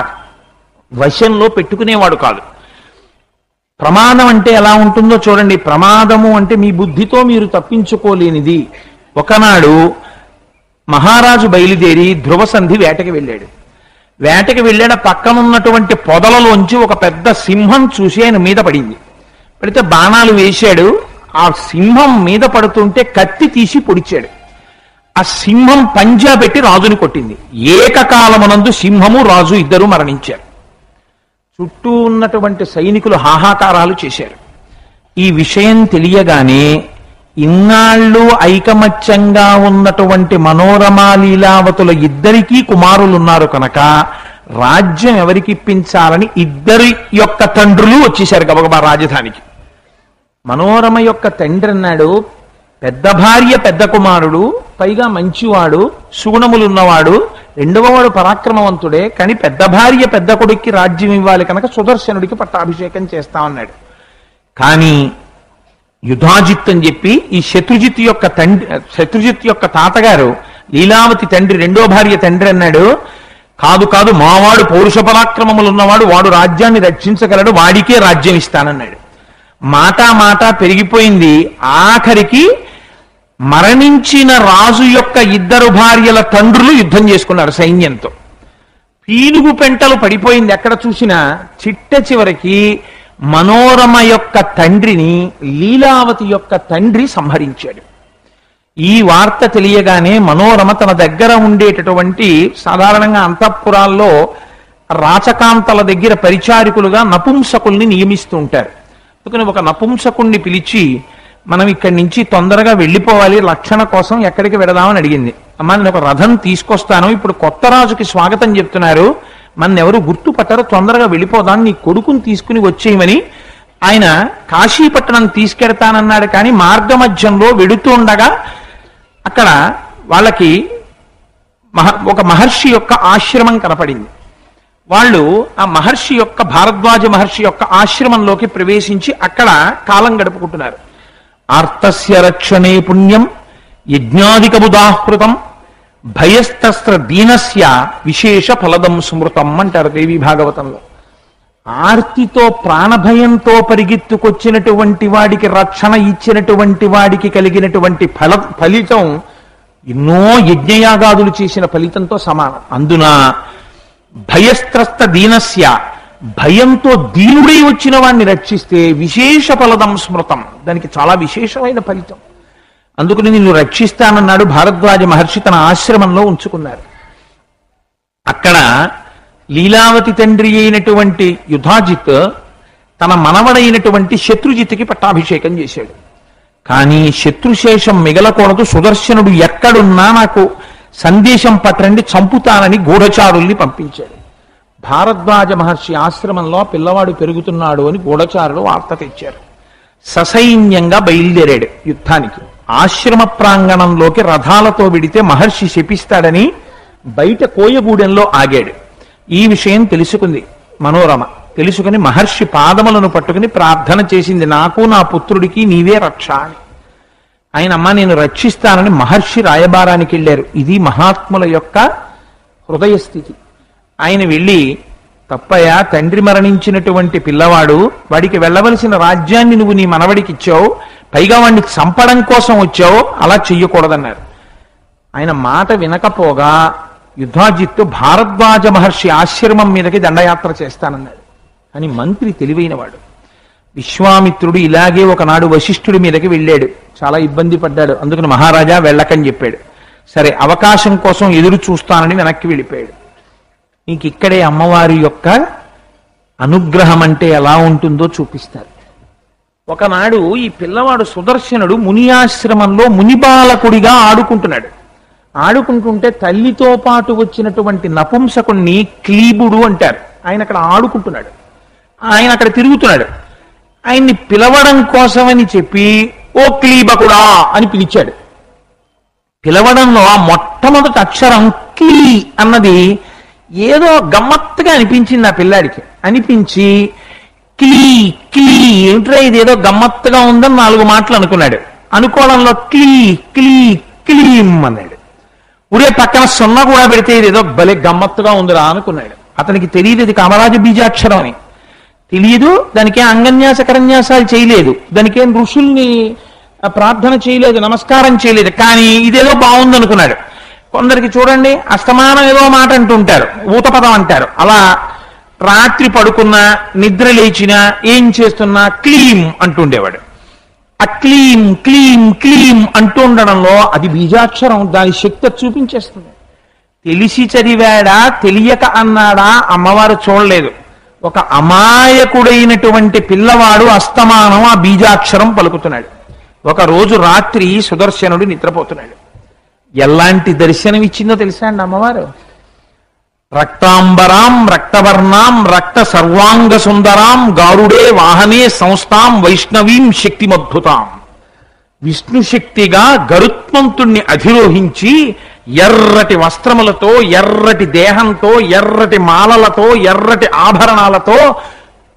వశంలో పెట్టుకునేవాడు కాదు. ప్రమాదం అంటే ఎలా ఉంటుందో చూడండి. ప్రమాదము అంటే మీ బుద్ధితో మీరు తప్పించుకోలేనిది. ఒకనాడు మహారాజు బయలుదేరి ధ్రువసంధి వేటకి వెళ్ళాడు. పక్కనున్నటువంటి పొదలలోంచి ఒక పెద్ద సింహం చూసి ఆయన మీద పడింది. పడితే బాణాలు వేశాడు. ఆ సింహం మీద పడుతుంటే కత్తి తీసి పొడిచాడు. ఆ సింహం పంజా పెట్టి రాజుని కొట్టింది. ఏకకాలమునందు సింహము రాజు ఇద్దరు మరణించారు. చుట్టూ ఉన్నటువంటి సైనికులు హాహాకారాలు చేశారు. ఈ విషయం తెలియగానే ఇన్నాళ్ళు ఐకమత్యంగా ఉన్నటువంటి మనోరమా లీలావతుల ఇద్దరికీ కుమారులున్నారు కనుక రాజ్యం ఎవరికి ఇప్పించాలని ఇద్దరి యొక్క తండ్రులు వచ్చేశారు గబగబా రాజధానికి. మనోరమ యొక్క తండ్రి అన్నాడు, పెద్ద భార్య పెద్ద కుమారుడు, పైగా మంచివాడు, సుగుణములున్నవాడు, రెండవవాడు పరాక్రమవంతుడే, కానీ పెద్ద భార్య పెద్ద కొడుక్కి రాజ్యం ఇవ్వాలి కనుక సుదర్శనుడికి పట్టాభిషేకం చేస్తామన్నాడు. కానీ యుధాజిత్ అని చెప్పి ఈ శత్రుజిత్ యొక్క తాతగారు లీలావతి తండ్రి, రెండో భార్య తండ్రి అన్నాడు, కాదు కాదు, మావాడు పౌరుష పరాక్రమములు ఉన్నవాడు, వాడు రాజ్యాన్ని రక్షించగలడు, వాడికే రాజ్యం ఇస్తానన్నాడు. మాట పెరిగిపోయింది. ఆఖరికి మరణించిన రాజు యొక్క 2 భార్యల తండ్రులు యుద్ధం చేసుకున్నారు సైన్యంతో. పీనుగు పెంటలు పడిపోయింది ఎక్కడ చూసినా. చివరికి మనోరమ యొక్క తండ్రిని లీలావతి యొక్క తండ్రి సంహరించాడు. ఈ వార్త తెలియగానే మనోరమ తన దగ్గర ఉండేటటువంటి, సాధారణంగా అంతఃపురాల్లో రాచకాంతల దగ్గర పరిచారికులుగా నపుంసకుల్ని నియమిస్తూ ఉంటారు. అందుకని ఒక నపుంసకుణ్ణి పిలిచి, మనం ఇక్కడి నుంచి తొందరగా వెళ్ళిపోవాలి, రక్షణ కోసం ఎక్కడికి వెడదామని అడిగింది. అమ్మా నేను ఒక రథం తీసుకొస్తాను, ఇప్పుడు కొత్త రాజుకి స్వాగతం చెప్తున్నారు, మన ఎవరు గుర్తుపట్టరు, తొందరగా వెళ్ళిపోదాం, నీ కొడుకుని తీసుకుని వచ్చేయమని ఆయన కాశీపట్టణం తీసుకెడతానన్నాడు. కానీ మార్గమధ్యంలో వెడుతుండగా అక్కడ వాళ్ళకి ఒక మహర్షి యొక్క ఆశ్రమం కనపడింది. వాళ్ళు ఆ మహర్షి యొక్క, భారద్వాజ మహర్షి యొక్క ఆశ్రమంలోకి ప్రవేశించి అక్కడ కాలం గడుపుకుంటున్నారు. ఆర్తస్య రక్షణే పుణ్యం యజ్ఞాధికముదాహృతం భయస్తస్త్ర దీనస్య విశేష ఫలదం స్మృతం అంటారు దేవీ భాగవతంలో. ఆర్తితో ప్రాణభయంతో పరిగెత్తుకొచ్చినటువంటి వాడికి రక్షణ ఇచ్చినటువంటి వాడికి కలిగినటువంటి ఫలితం ఎన్నో యజ్ఞయాగాదులు చేసిన ఫలితంతో సమానం. అందున భయస్త్రస్త దీనస్య, భయంతో దీనుడై వచ్చిన వాడిని రక్షిస్తే విశేష ఫలదం స్మృతం, దానికి చాలా విశేషమైన ఫలితం. అందుకని నిన్ను రక్షిస్తానన్నాడు భారద్వాజ మహర్షి, తన ఆశ్రమంలో ఉంచుకున్నారు. అక్కడ లీలావతి తండ్రి అయినటువంటి యుధాజిత్ తన మనవడైనటువంటి శత్రుజిత్కి పట్టాభిషేకం చేశాడు. కానీ శత్రుశేషం మిగలకూడదు, సుదర్శనుడు ఎక్కడున్నా నాకు సందేశం పట్టండి, చంపుతానని గూఢచారుల్ని పంపించాడు. భారద్వాజ మహర్షి ఆశ్రమంలో పిల్లవాడు పెరుగుతున్నాడు అని గూఢచారులు వార్త తెచ్చారు. ససైన్యంగా బయలుదేరాడు యుద్ధానికి. ఆశ్రమ ప్రాంగణంలోకి రథాలతో విడితే మహర్షి శపిస్తాడని బయట కోయగూడెంలో ఆగాడు. ఈ విషయం తెలుసుకుంది మనోరమ. తెలుసుకుని మహర్షి పాదములను పట్టుకుని ప్రార్థన చేసింది, నాకు నా పుత్రుడికి నీవే రక్ష అని. ఆయన అమ్మ నేను రక్షిస్తానని మహర్షి రాయబారానికి వెళ్ళారు. ఇది మహాత్ముల యొక్క హృదయ స్థితి. ఆయన వెళ్ళి తప్పయా, తండ్రి మరణించినటువంటి పిల్లవాడు, వాడికి వెళ్ళవలసిన రాజ్యాన్ని నువ్వు నీ మనవడికి ఇచ్చావు, పైగా వాడిని చంపడం కోసం వచ్చావు, అలా చెయ్యకూడదన్నారు. ఆయన మాట వినకపోగా యుధాజిత్తు భారద్వాజ మహర్షి ఆశ్రమం మీదకి దండయాత్ర చేస్తానన్నాడు. అని మంత్రి తెలివైనవాడు. విశ్వామిత్రుడు ఇలాగే ఒకనాడు వశిష్ఠుడి మీదకి వెళ్ళాడు, చాలా ఇబ్బంది పడ్డాడు. అందుకని మహారాజా వెళ్ళకని చెప్పాడు. సరే అవకాశం కోసం ఎదురు చూస్తానని వెనక్కి వెళ్ళిపోయాడు. నీకు ఇక్కడే అమ్మవారి యొక్క అనుగ్రహం అంటే ఎలా ఉంటుందో చూపిస్తారు. ఒకనాడు ఈ పిల్లవాడు సుదర్శనుడు మునియాశ్రమంలో మునిబాలకుడిగా ఆడుకుంటున్నాడు. ఆడుకుంటుంటే తల్లితో పాటు వచ్చినటువంటి నపుంసకుణ్ణి క్లీబుడు అంటారు. ఆయన అక్కడ ఆడుకుంటున్నాడు, ఆయన అక్కడ తిరుగుతున్నాడు. ఆయన్ని పిలవడం కోసమని చెప్పి ఓ క్లీబకుడా అని పిలిచాడు. పిలవడంలో ఆ మొట్టమొదటి అక్షరం క్లీ అన్నది ఏదో గమ్మత్తుగా అనిపించింది ఆ పిల్లాడికి. అనిపించి క్లీ క్లీ ఏమిట్రా ఇది ఏదో గమ్మత్తుగా ఉందని 4 మాటలు అనుకున్నాడు. అనుకోవడంలో క్లీ క్లీ క్లీం అన్నాడు. ఉడే పక్కన 0 కూడా పెడితే ఇది ఏదో భలే గమ్మత్తుగా ఉందిరా అనుకున్నాడు. అతనికి తెలియదు ఇది కామరాజ బీజాక్షరం అని తెలియదు. దానికేం అంగన్యాస కరన్యాసాలు చేయలేదు, దానికేం ఋషుల్ని ప్రార్థన చేయలేదు, నమస్కారం చేయలేదు. కానీ ఇదేదో బాగుంది అనుకున్నాడు. కొందరికి చూడండి అస్తమానం ఏదో మాట అంటుంటారు, ఊతపదం అంటారు. అలా రాత్రి పడుకున్నా నిద్ర లేచినా ఏం చేస్తున్నా క్లీం అంటుండేవాడు. ఆ క్లీం క్లీం క్లీం అంటూ ఉండడంలో అది బీజాక్షరం, దాని శక్తి చూపించేస్తుంది. తెలిసి చదివాడా తెలియక అన్నాడా అమ్మవారు చూడలేదు. ఒక అమాయకుడైనటువంటి పిల్లవాడు అస్తమానం ఆ బీజాక్షరం పలుకుతున్నాడు. ఒక రోజు రాత్రి సుదర్శనుడు నిద్రపోతున్నాడు. ఎలాంటి దర్శనం ఇచ్చిందో తెలుసా అండి అమ్మవారు? రక్తాంబరాం రక్తవర్ణాం రక్త సర్వాంగ సుందరాం గారుడే వాహనే సంస్థాం వైష్ణవీం శక్తిమద్భుతాం. విష్ణు శక్తిగా గరుత్మంతుణ్ణి అధిరోహించి ఎర్రటి వస్త్రములతో, ఎర్రటి దేహంతో, ఎర్రటి మాలలతో, ఎర్రటి ఆభరణాలతో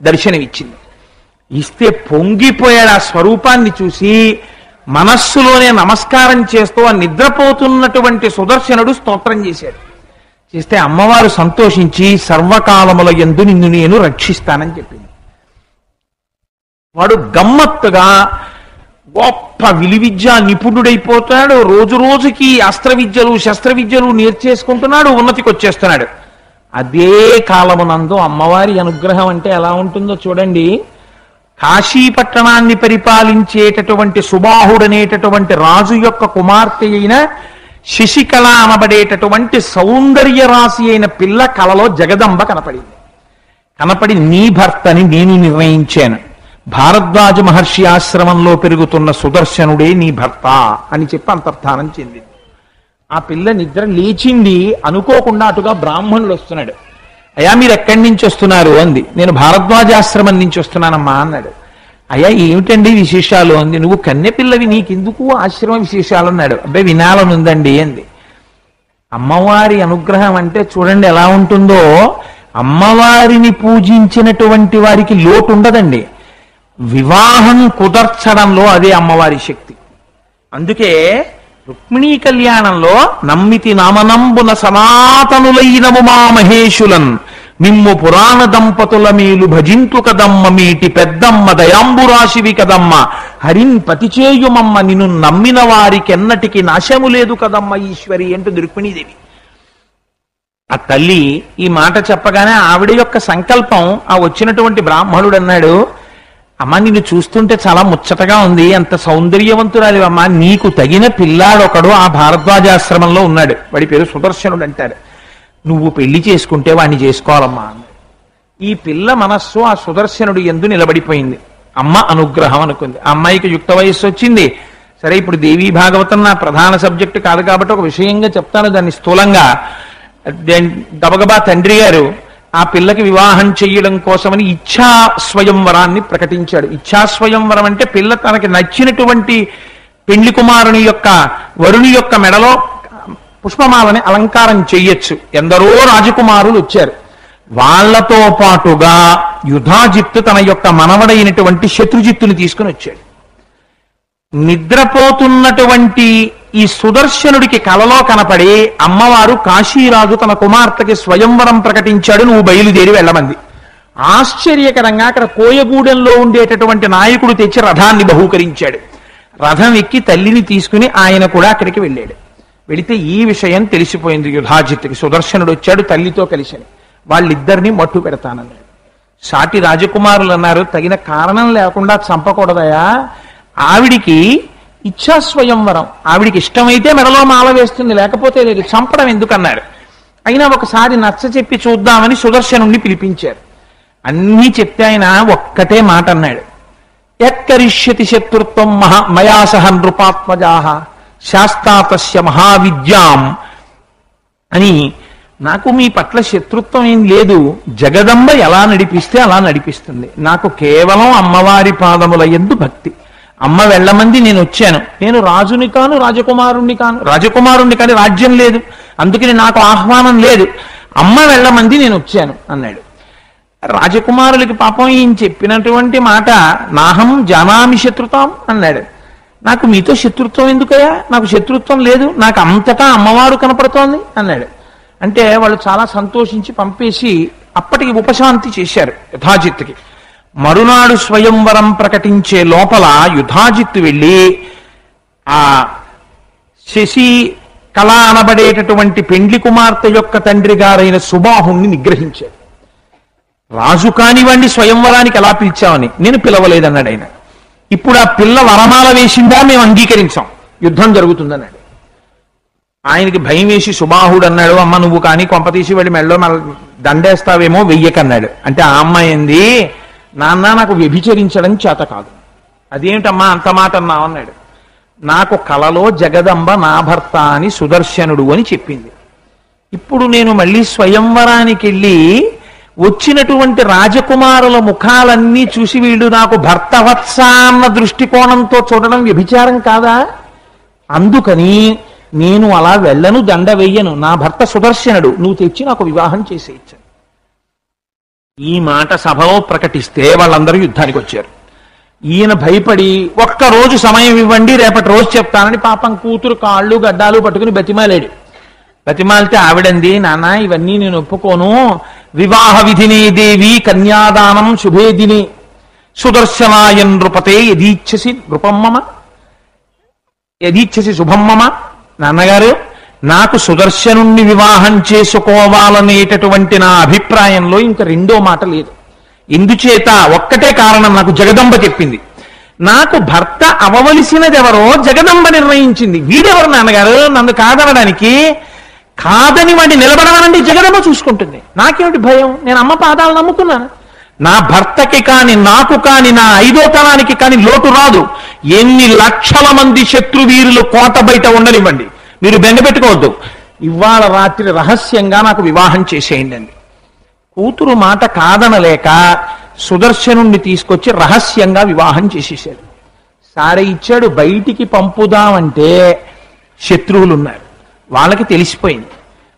దర్శనమిచ్చింది. ఇస్తే పొంగిపోయాడు. ఆ స్వరూపాన్ని చూసి మనస్సులోనే నమస్కారం చేస్తూ ఆ నిద్రపోతున్నటువంటి సుదర్శనుడు స్తోత్రం చేశాడు. చేస్తే అమ్మవారు సంతోషించి సర్వకాలముల యందు నిన్ను నేను రక్షిస్తానని చెప్పింది. వాడు గమ్మత్తుగా గొప్ప విలువిద్య నిపుణుడైపోతున్నాడు. రోజు రోజుకి అస్త్ర విద్యలు శస్త్ర విద్యలు నేర్చేసుకుంటున్నాడు, ఉన్నతికి వచ్చేస్తున్నాడు. అదే కాలమునందు అమ్మవారి అనుగ్రహం అంటే ఎలా ఉంటుందో చూడండి. కాశీపట్టణాన్ని పరిపాలించేటటువంటి సుబాహుడనేటటువంటి రాజు యొక్క కుమార్తె అయిన శశికళ అనబడేటటువంటి సౌందర్య రాశి అయిన పిల్ల కలలో జగదంబ కనపడింది. కనపడి నీ భర్తని నేను నిర్ణయించాను, భారద్వాజ మహర్షి ఆశ్రమంలో పెరుగుతున్న సుదర్శనుడే నీ భర్త అని చెప్పి అంతర్ధానం చెందింది. ఆ పిల్ల నిద్ర లేచింది. అనుకోకుండా అటుగా బ్రాహ్మణుడు వస్తున్నాడు. అయ్యా మీరు ఎక్కడి నుంచి వస్తున్నారు అంది. నేను భారద్వాజాశ్రమం నుంచి వస్తున్నానమ్మా అన్నాడు. అయ్యా ఏమిటండి విశేషాలు అంది. నువ్వు కన్నెపిల్లవి నీకెందుకు ఆశ్రమ విశేషాలు అన్నాడు. అబ్బాయి వినాలనుందండి అంది. అమ్మవారి అనుగ్రహం అంటే చూడండి ఎలా ఉంటుందో. అమ్మవారిని పూజించినటువంటి వారికి లోటు ఉండదండి. వివాహం కుదర్చడంలో అదే అమ్మవారి శక్తి. అందుకే రుక్మిణీ కళ్యాణంలో నమ్మితి నామనంబున సనాతనులైనము మా మహేషులన్ మిమ్ము పురాణ దంపతుల మేలు భజింతు కదమ్మ మీటి పెద్దమ్మ దయాంబురాశివి కదమ్మ హరిన్ పతిచేయుమమ్మ నిన్ను నమ్మిన వారికెన్నటికి నాశము లేదు కదమ్మ ఈశ్వరి అంటూ రుక్మిణీదేవి. ఆ తల్లి ఈ మాట చెప్పగానే ఆవిడ యొక్క సంకల్పం ఆ వచ్చినటువంటి బ్రాహ్మణుడు అన్నాడు, అమ్మ నిన్ను చూస్తుంటే చాలా ముచ్చటగా ఉంది, అంత సౌందర్యవంతురాలి అమ్మా, నీకు తగిన పిల్లాడొకడు ఆ భారద్వాజాశ్రమంలో ఉన్నాడు, వాడి పేరు సుదర్శనుడు అంటారు, నువ్వు పెళ్లి చేసుకుంటే వాడిని చేసుకోవాలమ్మా అన్నాడు. ఈ పిల్ల మనస్సు ఆ సుదర్శనుడు యందు నిలబడిపోయింది. అమ్మ అనుగ్రహం అనుకుంది. ఆ అమ్మాయికి యుక్త వయస్సు వచ్చింది. సరే ఇప్పుడు దేవీ భాగవతం నా ప్రధాన సబ్జెక్టు కాదు కాబట్టి ఒక విషయంగా చెప్తాను, దాన్ని స్థూలంగా. గబగబా తండ్రి గారు ఆ పిల్లకి వివాహం చెయ్యడం కోసమని ఇచ్ఛా స్వయంవరాన్ని ప్రకటించాడు. ఇచ్ఛా స్వయంవరం అంటే పిల్ల తనకి నచ్చినటువంటి పెండ్లి కుమారుని యొక్క వరుని యొక్క మెడలో పుష్పమాలని అలంకారం చెయ్యొచ్చు. ఎందరో రాజకుమారులు వచ్చారు. వాళ్లతో పాటుగా యుధాజిత్తు తన యొక్క మనవడైనటువంటి శత్రుజిత్తుని తీసుకుని వచ్చాడు. నిద్రపోతున్నటువంటి ఈ సుదర్శనుడికి కలలో కనపడి అమ్మవారు కాశీరాజు తన కుమార్తెకి స్వయంవరం ప్రకటించాడు, నువ్వు బయలుదేరి వెళ్ళమంది. ఆశ్చర్యకరంగా అక్కడ కోయగూడెంలో ఉండేటటువంటి నాయకుడు తెచ్చి రథాన్ని బహూకరించాడు. రథం ఎక్కి తల్లిని తీసుకుని ఆయన కూడా అక్కడికి వెళ్ళాడు. వెళితే ఈ విషయం తెలిసిపోయింది యుధాజిత్తుకి. సుదర్శనుడు వచ్చాడు తల్లితో కలిసి, వాళ్ళిద్దరిని మట్టు పెడతానన్నాడు. సాటి రాజకుమారులు అన్నారు, తగిన కారణం లేకుండా చంపకూడదయా, ఆవిడికి ఇచ్చా స్వయంవరం, ఆవిడికి ఇష్టమైతే మెడలో మాల వేస్తుంది, లేకపోతే లేదు, చంపడం ఎందుకన్నారు. అయినా ఒకసారి నచ్చ చెప్పి చూద్దామని సుదర్శనుణ్ణి పిలిపించారు. అన్నీ చెప్తే ఆయన ఒక్కటే మాట అన్నాడు, యక్కరిష్యతి శత్రుత్వం మయా సహ నృపాత్మజాః శాస్తాతస్య మహావిద్యాం అని, నాకు మీ పట్ల శత్రుత్వం ఏం లేదు, జగదంబ ఎలా నడిపిస్తే అలా నడిపిస్తుంది, నాకు కేవలం అమ్మవారి పాదముల యందు భక్తి. అమ్మ వెళ్ళమంది నేను వచ్చాను, నేను రాజుని కాను రాజకుమారుణ్ణి కాను, రాజకుమారుణ్ణి కానీ రాజ్యం లేదు, అందుకని నాకు ఆహ్వానం లేదు, అమ్మ వెళ్ళమంది నేను వచ్చాను అన్నాడు. రాజకుమారులకి పాపం ఈయన చెప్పినటువంటి మాట, నాహం జానామి శత్రుతాం అన్నాడు. నాకు మీతో శత్రుత్వం ఎందుకయ్యా, నాకు శత్రుత్వం లేదు, నాకు అంతటా అమ్మవారు కనపడుతోంది అన్నాడు. అంటే వాళ్ళు చాలా సంతోషించి పంపేసి అప్పటికి ఉపశాంతి చేశారు యుధాజిత్తుకి. మరునాడు స్వయంవరం ప్రకటించే లోపల యుధాజిత్తు వెళ్ళి ఆ శశి కళ అనబడేటటువంటి పెండ్లి కుమార్తె యొక్క తండ్రి గారైన సుబాహుణ్ణి నిగ్రహించాడు. రాజు కానివ్వండి స్వయంవరానికి ఎలా పిలిచామని, నేను పిలవలేదన్నాడు ఆయన. ఇప్పుడు ఆ పిల్ల వరమాల వేసిందా, మేము అంగీకరించాం, యుద్ధం జరుగుతుందన్నాడు. ఆయనకి భయం వేసి సుబాహుడు అన్నాడు, అమ్మ నువ్వు కానీ కొంపతీసి వెళ్ళి మెళ్ళో దండేస్తావేమో వెయ్యకన్నాడు. అంటే ఆ అమ్మాయి ఏంది, నాన్న నాకు వ్యభిచరించడం చేత కాదు. అదేమిటమ్మా అంత మాట అన్నావు అన్నాడు. నాకు కలలో జగదంబ నా భర్త అని సుదర్శనుడు అని చెప్పింది. ఇప్పుడు నేను మళ్ళీ స్వయంవరానికి వెళ్ళి వచ్చినటువంటి రాజకుమారుల ముఖాలన్నీ చూసి వీళ్ళు నాకు భర్తవత్స అన్న దృష్టికోణంతో చూడడం వ్యభిచారం కాదా, అందుకని నేను అలా వెళ్ళను, దండ వెయ్యను, నా భర్త సుదర్శనుడు, నువ్వు తెచ్చి నాకు వివాహం చేసేయచ్చు. ఈ మాట సభలో ప్రకటిస్తే వాళ్ళందరూ యుద్ధానికి వచ్చారు. ఈయన భయపడి ఒక్కరోజు సమయం ఇవ్వండి రేపటి రోజు చెప్తానని పాపం కూతురు కాళ్ళు గడ్డాలు పట్టుకుని బతిమాలాడు. బతిమాలితే ఆవిడంది, నాన్న ఇవన్నీ నేను ఒప్పుకోను, వివాహ విధినే దేవి కన్యాదానం శుభేదిని సుదర్శనాయ నృపతే యదీచ్ఛసి నృపమ్మమ యదీచ్ఛసి శుభమ్మమ. నాన్నగారు నాకు సుదర్శనుణ్ణి వివాహం చేసుకోవాలనేటటువంటి నా అభిప్రాయంలో ఇంకా రెండో మాట లేదు. ఎందుచేత ఒక్కటే కారణం, నాకు జగదంబ చెప్పింది. నాకు భర్త అవవలసినది ఎవరో జగదంబ నిర్ణయించింది. వీడెవరు నాన్నగారు నన్ను కాదనడానికి, కాదని వాడిని నిలబడమనండి జగదంబ చూసుకుంటుంది, నాకేమిటి భయం, నేను అమ్మ పాదాలు నమ్ముకున్నాను. నా భర్తకి కాని నాకు కాని నా ఐదో తరానికి కాని లోటు రాదు. ఎన్ని లక్షల మంది శత్రువీరులు కోట బయట ఉండనివ్వండి, మీరు బెంగపెట్టుకోవద్దు, ఇవాళ రాత్రి రహస్యంగా నాకు వివాహం చేసేయండి అండి. కూతురు మాట కాదనలేక సుదర్శనుణ్ణి తీసుకొచ్చి రహస్యంగా వివాహం చేసేసాడు. సారె ఇచ్చాడు, బయటికి పంపుదామంటే శత్రువులు ఉన్నారు, వాళ్ళకి తెలిసిపోయింది.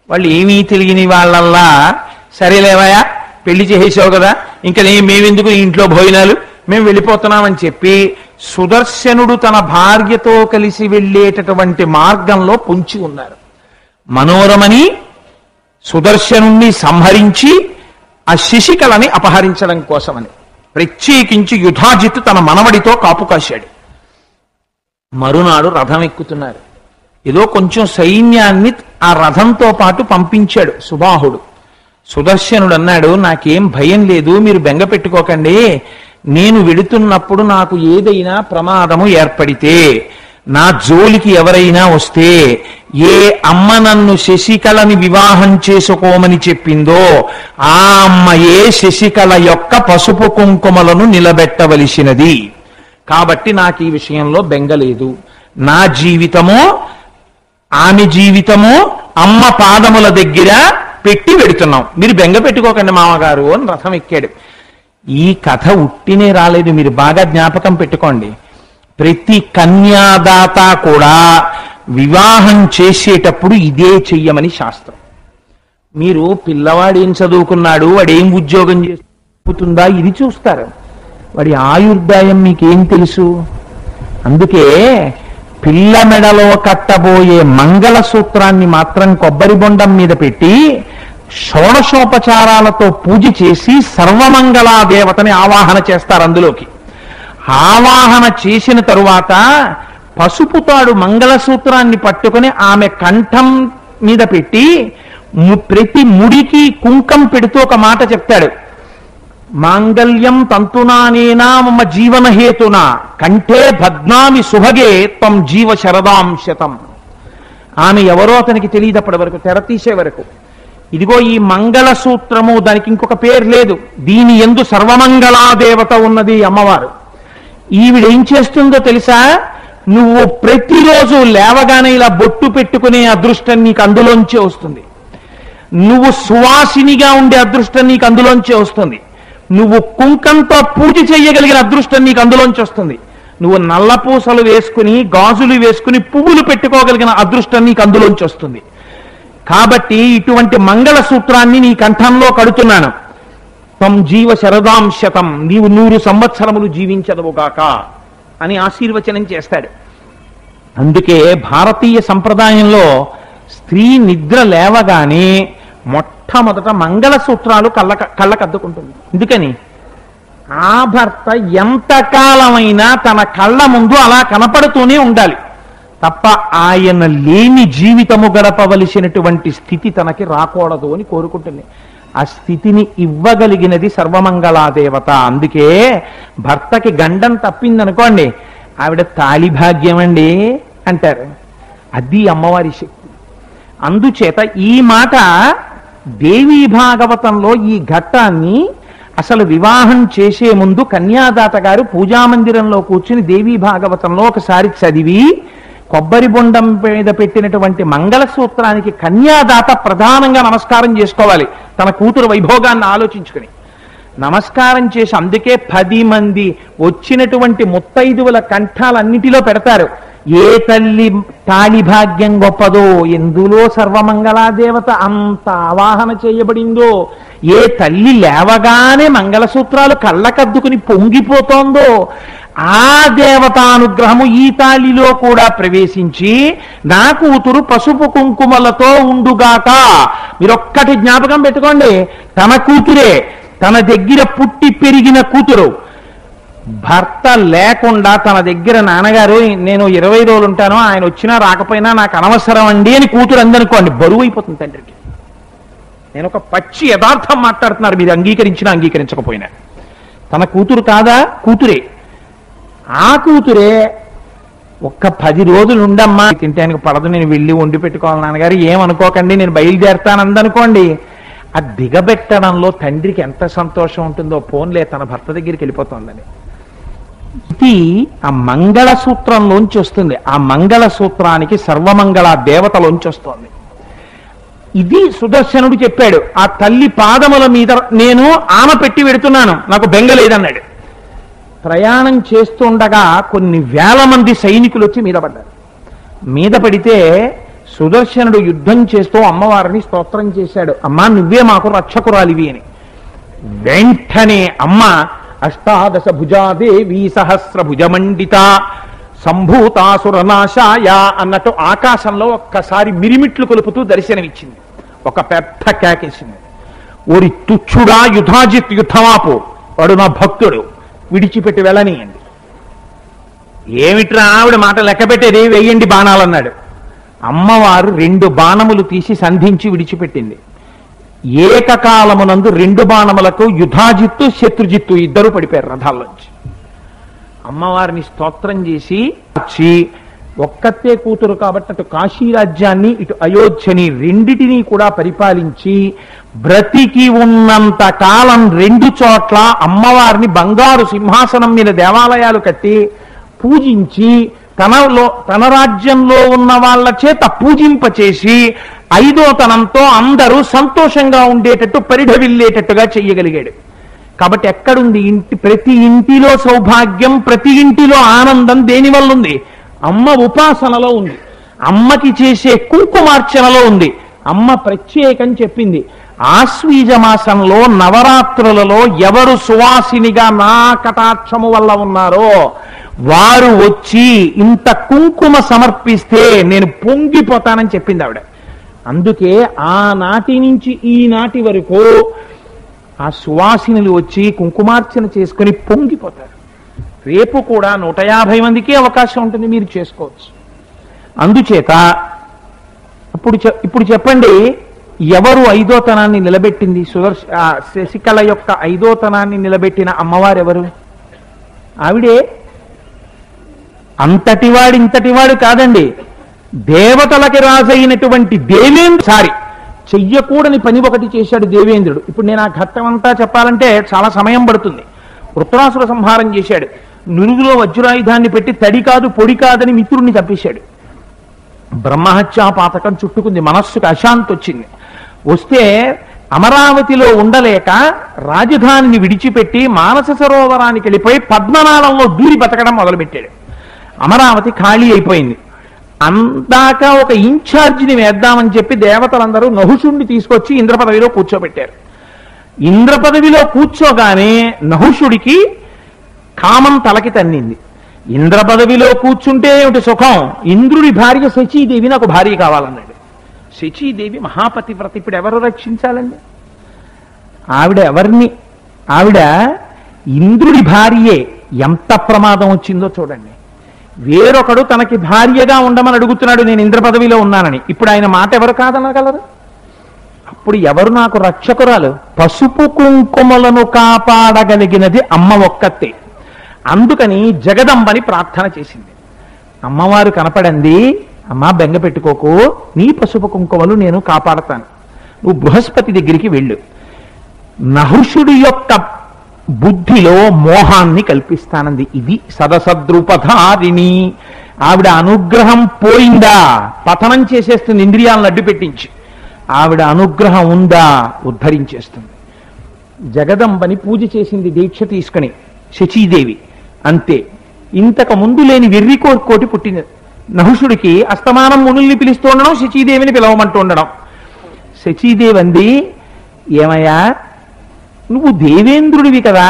వాళ్ళు ఏమీ తెలియని వాళ్ళల్లా, సరేలేవయా పెళ్లి చేసేసావు కదా, ఇంకా మేమెందుకు ఇంట్లో భోజనాలు, మేము వెళ్ళిపోతున్నామని చెప్పి సుదర్శనుడు తన భార్యతో కలిసి వెళ్ళేటటువంటి మార్గంలో పొంచి ఉన్నారు. మనోరమని సుదర్శనుణ్ణి సంహరించి ఆ శశికళని అపహరించడం కోసమని ప్రత్యేకించి యుధాజిత్తు తన మనవడితో కాపు కాశాడు. మరునాడు రథం ఎక్కుతున్నారు. ఏదో కొంచెం సైన్యాన్ని ఆ రథంతో పాటు పంపించాడు సుబాహుడు. సుదర్శనుడు అన్నాడు, నాకేం భయం లేదు, మీరు బెంగ పెట్టుకోకండి, నేను వెడుతున్నప్పుడు నాకు ఏదైనా ప్రమాదము ఏర్పడితే, నా జోలికి ఎవరైనా వస్తే, ఏ అమ్మ నన్ను శశికళని వివాహం చేసుకోమని చెప్పిందో ఆ అమ్మయే శశికళ యొక్క పసుపు కుంకుమలను నిలబెట్టవలసినది. కాబట్టి నాకు ఈ విషయంలో బెంగలేదు. నా జీవితము ఆమె జీవితము అమ్మ పాదముల దగ్గర పెట్టి వెడుతున్నాం, మీరు బెంగ పెట్టుకోకండి మామగారు అని రథం ఎక్కాడు. ఈ కథ ఉట్టినే రాలేదు, మీరు బాగా జ్ఞాపకం పెట్టుకోండి. ప్రతి కన్యాదాత కూడా వివాహం చేసేటప్పుడు ఇదే చెయ్యమని శాస్త్రం. మీరు పిల్లవాడేం చదువుకున్నాడు, వాడేం ఉద్యోగం చేస్తుందా ఇది చూస్తారు, వాడి ఆయుర్దాయం మీకేం తెలుసు. అందుకే పిల్ల మెడలో కట్టబోయే మంగళసూత్రాన్ని మాత్రం కొబ్బరి బొండం మీద పెట్టి షోడశోపచారాలతో పూజ చేసి సర్వమంగళా దేవతని ఆవాహన చేస్తారు. అందులోకి ఆవాహన చేసిన తరువాత పసుపుతాడు మంగళసూత్రాన్ని పట్టుకుని ఆమె కంఠం మీద పెట్టి ప్రతి ముడికి కుంకం పెడుతూ ఒక మాట చెప్తాడు. మాంగళ్యం తంతునానేనా మమ జీవన హేతునా కంఠే భద్నామి సుభగే త్వం జీవ శరదాం శతం. ఆమె ఎవరో అతనికి తెలియదు అప్పటి వరకు, తెర తీసే వరకు. ఇదిగో ఈ మంగళసూత్రము, దానికి ఇంకొక పేరు లేదు, దీని యందు సర్వమంగళా దేవత ఉన్నది అమ్మవారు. ఈవిడేం చేస్తుందో తెలుసా? నువ్వు ప్రతిరోజు లేవగానే ఇలా బొట్టు పెట్టుకునే అదృష్టం నీకు అందులోంచే వస్తుంది. నువ్వు సువాసినిగా ఉండే అదృష్టం నీకు అందులోంచే వస్తుంది. నువ్వు కుంకంతో పూజ చేయగలిగిన అదృష్టం నీకు అందులోంచి వస్తుంది. నువ్వు నల్లపూసలు వేసుకుని గాజులు వేసుకుని పువ్వులు పెట్టుకోగలిగిన అదృష్టం నీకు అందులోంచి వస్తుంది. కాబట్టి ఇటువంటి మంగళసూత్రాన్ని నీ కంఠంలో కడుతున్నాను. త్వం జీవ శరదాం శతం, నీవు 100 సంవత్సరములు జీవించదవుగాక అని ఆశీర్వచనం చేస్తాడు. అందుకే భారతీయ సంప్రదాయంలో స్త్రీ నిద్ర లేవగానే మొట్టమొదట మంగళసూత్రాలు కళ్ళకద్దుకుంటుంది. ఎందుకని? ఆ భర్త ఎంతకాలమైనా తన కళ్ళ ముందు అలా కనపడుతూనే ఉండాలి తప్ప ఆయన లేని జీవితము గడపవలసినటువంటి స్థితి తనకి రాకూడదు అని కోరుకుంటుంది. ఆ స్థితిని ఇవ్వగలిగినది సర్వమంగళాదేవత. అందుకే భర్తకి గండం తప్పిందనుకోండి, ఆవిడ తాళిభాగ్యం అండి అంటారు. అది అమ్మవారి శక్తి. అందుచేత ఈ మాట దేవీ భాగవతంలో ఈ ఘట్టాన్ని అసలు వివాహం చేసే ముందు కన్యాదాత గారు పూజామందిరంలో కూర్చుని దేవీ భాగవతంలో ఒకసారి చదివి కొబ్బరి బొండం మీద పెట్టినటువంటి మంగళసూత్రానికి కన్యాదాత ప్రధానంగా నమస్కారం చేసుకోవాలి, తన కూతురు వైభోగాన్ని ఆలోచించుకుని నమస్కారం చేసి. అందుకే 10 మంది వచ్చినటువంటి ముత్తైదువుల కంఠాలన్నిటిలో పెడతారు. ఏ తల్లి తాళి భాగ్యం గొప్పదో, ఎందులో సర్వమంగళాదేవత అంత ఆవాహన చేయబడిందో, ఏ తల్లి లేవగానే మంగళసూత్రాలు కళ్ళకద్దుకుని పొంగిపోతోందో, ఆ దేవతానుగ్రహము ఈ తాళిలో కూడా ప్రవేశించి నా కూతురు పసుపు కుంకుమలతో ఉండుగాక. మీరొక్కటి జ్ఞాపకం పెట్టుకోండి, తన కూతురే, తన దగ్గర పుట్టి పెరిగిన కూతురు, భర్త లేకుండా తన దగ్గర నాన్నగారు నేను 20 రోజులు ఉంటాను, ఆయన వచ్చినా రాకపోయినా నాకు అనవసరం అండి అని కూతురు అందనుకోండి, బరువు అయిపోతుంది తండ్రికి. నేను ఒక పచ్చి యథార్థం మాట్లాడుతున్నారు, మీరు అంగీకరించినా అంగీకరించకపోయినా. తన కూతురు కాదా? కూతురే. ఆ కూతురే ఒక్క 10 రోజులు ఉండమ్మా, తింటానికి పడదు, నేను వెళ్ళి వండి పెట్టుకోవాలి నాన్నగారు, ఏమనుకోకండి నేను బయలుదేరుతాను అందనుకోండి. ఆ దిగబెట్టడంలో తండ్రికి ఎంత సంతోషం ఉంటుందో, పోన్లే తన భర్త దగ్గరికి వెళ్ళిపోతుందని. ఇది ఆ మంగళసూత్రంలోంచి వస్తుంది. ఆ మంగళసూత్రానికి సర్వమంగళ దేవతలోంచి వస్తుంది. ఇది సుదర్శనుడు చెప్పాడు. ఆ తల్లి పాదముల మీద నేను ఆమె పెట్టి పెడుతున్నాను, నాకు బెంగ లేదన్నాడు. ప్రయాణం చేస్తుండగా కొన్ని వేల మంది సైనికులు వచ్చి మీద పడ్డారు. మీద పడితే సుదర్శనుడు యుద్ధం చేస్తూ అమ్మవారిని స్తోత్రం చేశాడు, అమ్మా నువ్వే మాకు రక్షకురాలివి అని. వెంటనే అమ్మ 18 భుజాదేవి సహస్ర భుజమండిత సంభూతాసురనాశాయ అన్నట్టు ఆకాశంలో ఒక్కసారి మిరిమిట్లు కొలుపుతూ దర్శనమిచ్చింది. ఒక పెద్ద కేకేసింది, ఓరి తుచ్చుడా యుధాజిత్ యుద్ధమాపు, వాడు నా భక్తుడు, విడిచిపెట్టి వెళ్ళనీయండి. ఏమిట్రా ఆవిడ మాట లెక్క పెట్టేది, వెయ్యండి బాణాలన్నాడు. అమ్మవారు 2 బాణములు తీసి సంధించి విడిచిపెట్టింది. ఏకకాలమునందు 2 బాణములకు యుధాజిత్తు శత్రుజిత్తు ఇద్దరు పడిపోయారు రథాల్లోంచి. అమ్మవారిని స్తోత్రం చేసి వచ్చి ఒక్కతే కూతురు కాబట్టి అటు కాశీరాజ్యాన్ని ఇటు అయోధ్యని రెండిటినీ కూడా పరిపాలించి బ్రతికి ఉన్నంత కాలం 2 చోట్ల అమ్మవారిని బంగారు సింహాసనం మీద దేవాలయాలు కట్టి పూజించి తన రాజ్యంలో ఉన్న వాళ్ళ చేత పూజింపచేసి 5వ తనంతో అందరూ సంతోషంగా ఉండేటట్టు పరిఢవిల్లేటట్టుగా చెయ్యగలిగాడు. కాబట్టి ఎక్కడుంది ప్రతి ఇంటిలో సౌభాగ్యం, ప్రతి ఇంటిలో ఆనందం దేనివల్ల ఉంది? అమ్మ ఉపాసనలో ఉంది, అమ్మకి చేసే కుంకుమార్చనలో ఉంది. అమ్మ ప్రత్యేకం చెప్పింది, ఆశ్వీజ మాసంలో నవరాత్రులలో ఎవరు సువాసినిగా నా కటాక్షము వల్ల ఉన్నారో వారు వచ్చి ఇంత కుంకుమ సమర్పిస్తే నేను పొంగిపోతానని చెప్పింది ఆవిడ. అందుకే ఆనాటి నుంచి ఈనాటి వరకు ఆ సువాసినులు వచ్చి కుంకుమార్చన చేసుకుని పొంగిపోతారు. రేపు కూడా 150 మందికి అవకాశం ఉంటుంది, మీరు చేసుకోవచ్చు. అందుచేత ఇప్పుడు చెప్పండి, ఎవరు ఐదోతనాన్ని నిలబెట్టింది? శశికళ యొక్క ఐదోతనాన్ని నిలబెట్టిన అమ్మవారు ఎవరు? ఆవిడే. అంతటివాడు ఇంతటివాడు కాదండి, దేవతలకి రాజైనటువంటి దేవేంద్ర చెయ్యకూడని పని ఒకటి చేశాడు దేవేంద్రుడు. ఇప్పుడు నేను ఆ ఘట్టం అంతా చెప్పాలంటే చాలా సమయం పడుతుంది. వృత్రాసుర సంహారం చేశాడు. నురుగులో వజ్రాయుధాన్ని పెట్టి తడి కాదు పొడి కాదని మిత్రుడిని చంపేశాడు. బ్రహ్మహత్యా పాతకం చుట్టుకుంది, మనస్సుకు అశాంతి వచ్చింది. వస్తే అమరావతిలో ఉండలేక రాజధానిని విడిచిపెట్టి మానస సరోవరానికి వెళ్ళిపోయి పద్మనాళంలో దూరి బతకడం మొదలుపెట్టాడు. అమరావతి ఖాళీ అయిపోయింది. అందాక ఒక ఇన్ఛార్జిని వేద్దామని చెప్పి దేవతలందరూ నహుషుణ్ణి తీసుకొచ్చి ఇంద్రపదవిలో కూర్చోబెట్టారు. ఇంద్రపదవిలో కూర్చోగానే నహుషుడికి కామం తలకి తన్నింది. ఇంద్ర పదవిలో కూర్చుంటే ఏమిటి సుఖం, ఇంద్రుడి భార్య శచీదేవి నాకు భార్య కావాలన్నాడు. శచీదేవి మహాపతివ్రత, ఇప్పుడు ఎవరు రక్షించాలండి? ఆవిడ ఎవరిని? ఆవిడ ఇంద్రుడి భార్యే. ఎంత ప్రమాదం వచ్చిందో చూడండి. వేరొకడు తనకి భార్యగా ఉండమని అడుగుతున్నాడు, నేను ఇంద్ర పదవిలో ఉన్నానని. ఇప్పుడు ఆయన మాట ఎవరు కాదనగలరు? అప్పుడు ఎవరు నాకు రక్షకురాలు? పసుపు కుంకుమలను కాపాడగలిగినది అమ్మ ఒక్కతే. అందుకని జగదంబని ప్రార్థన చేసింది. అమ్మవారు కనపడింది, అమ్మా బెంగ పెట్టుకోకు, నీ పసుపు కుంకుమలు నేను కాపాడతాను, నువ్వు బృహస్పతి దగ్గరికి వెళ్ళు, నహుషుడి యొక్క బుద్ధిలో మోహాన్ని కల్పిస్తానంది. ఇది సదసద్రూపధారిణి. ఆవిడ అనుగ్రహం పోయిందా? పతనం చేసేస్తుంది ఇంద్రియాలను అడ్డు పెట్టించి. ఆవిడ అనుగ్రహం ఉందా? ఉద్ధరించేస్తుంది. జగదంబని పూజ చేసింది దీక్ష తీసుకుని శచీదేవి. అంతే. ఇంతకు ముందు లేని వెర్రి కోటి పుట్టింది నహుషుడికి. అస్తమానం మునుల్ని పిలుస్తూ ఉండడం, శచీదేవిని పిలవమంటూ ఉండడం. శచీదేవి అంది, ఏమయ్యా నువ్వు దేవేంద్రుడివి కదా,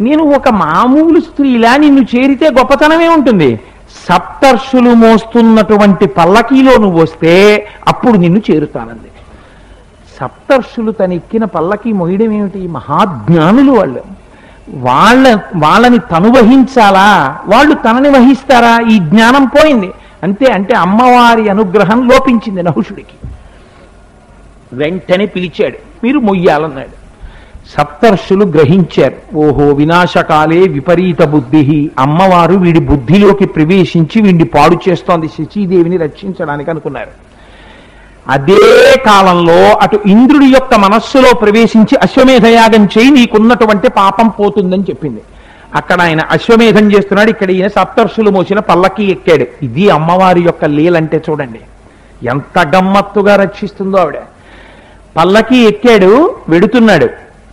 నేను ఒక మామూలు స్త్రీలా నిన్ను చేరితే గొప్పతనమే ఉంటుంది. సప్తర్షులు మోస్తున్నటువంటి పల్లకీలో నువ్వు వస్తే అప్పుడు నిన్ను చేరుతానంది. సప్తర్షులు తనెక్కిన పల్లకీ మోయడం ఏమిటి? మహాజ్ఞానులు వాళ్ళు. వాళ్ళని తను వహించాలా? వాళ్ళు తనని వహిస్తారా? ఈ జ్ఞానం పోయింది. అంతే. అంటే అమ్మవారి అనుగ్రహం లోపించింది నహుషుడికి. వెంటనే పిలిచాడు, మీరు మొయ్యాలన్నాడు. సప్తర్షులు గ్రహించారు, ఓహో వినాశకాలే విపరీత బుద్ధి, అమ్మవారు వీడి బుద్ధిలోకి ప్రవేశించి వీడిని పాడు చేస్తోంది శచీదేవిని రక్షించడానికి అనుకున్నారు. అదే కాలంలో అటు ఇంద్రుడి యొక్క మనస్సులో ప్రవేశించి అశ్వమేధయాగం చేయి, నీకున్నటువంటి పాపం పోతుందని చెప్పింది. అక్కడ ఆయన అశ్వమేధం చేస్తున్నాడు, ఇక్కడ ఈయన సప్తర్షులు మోసిన పల్లకి ఎక్కాడు. ఇది అమ్మవారి యొక్క లీలంటే చూడండి, ఎంత గమ్మత్తుగా రక్షిస్తుందో ఆవిడ. పల్లకి ఎక్కాడు, వెడుతున్నాడు.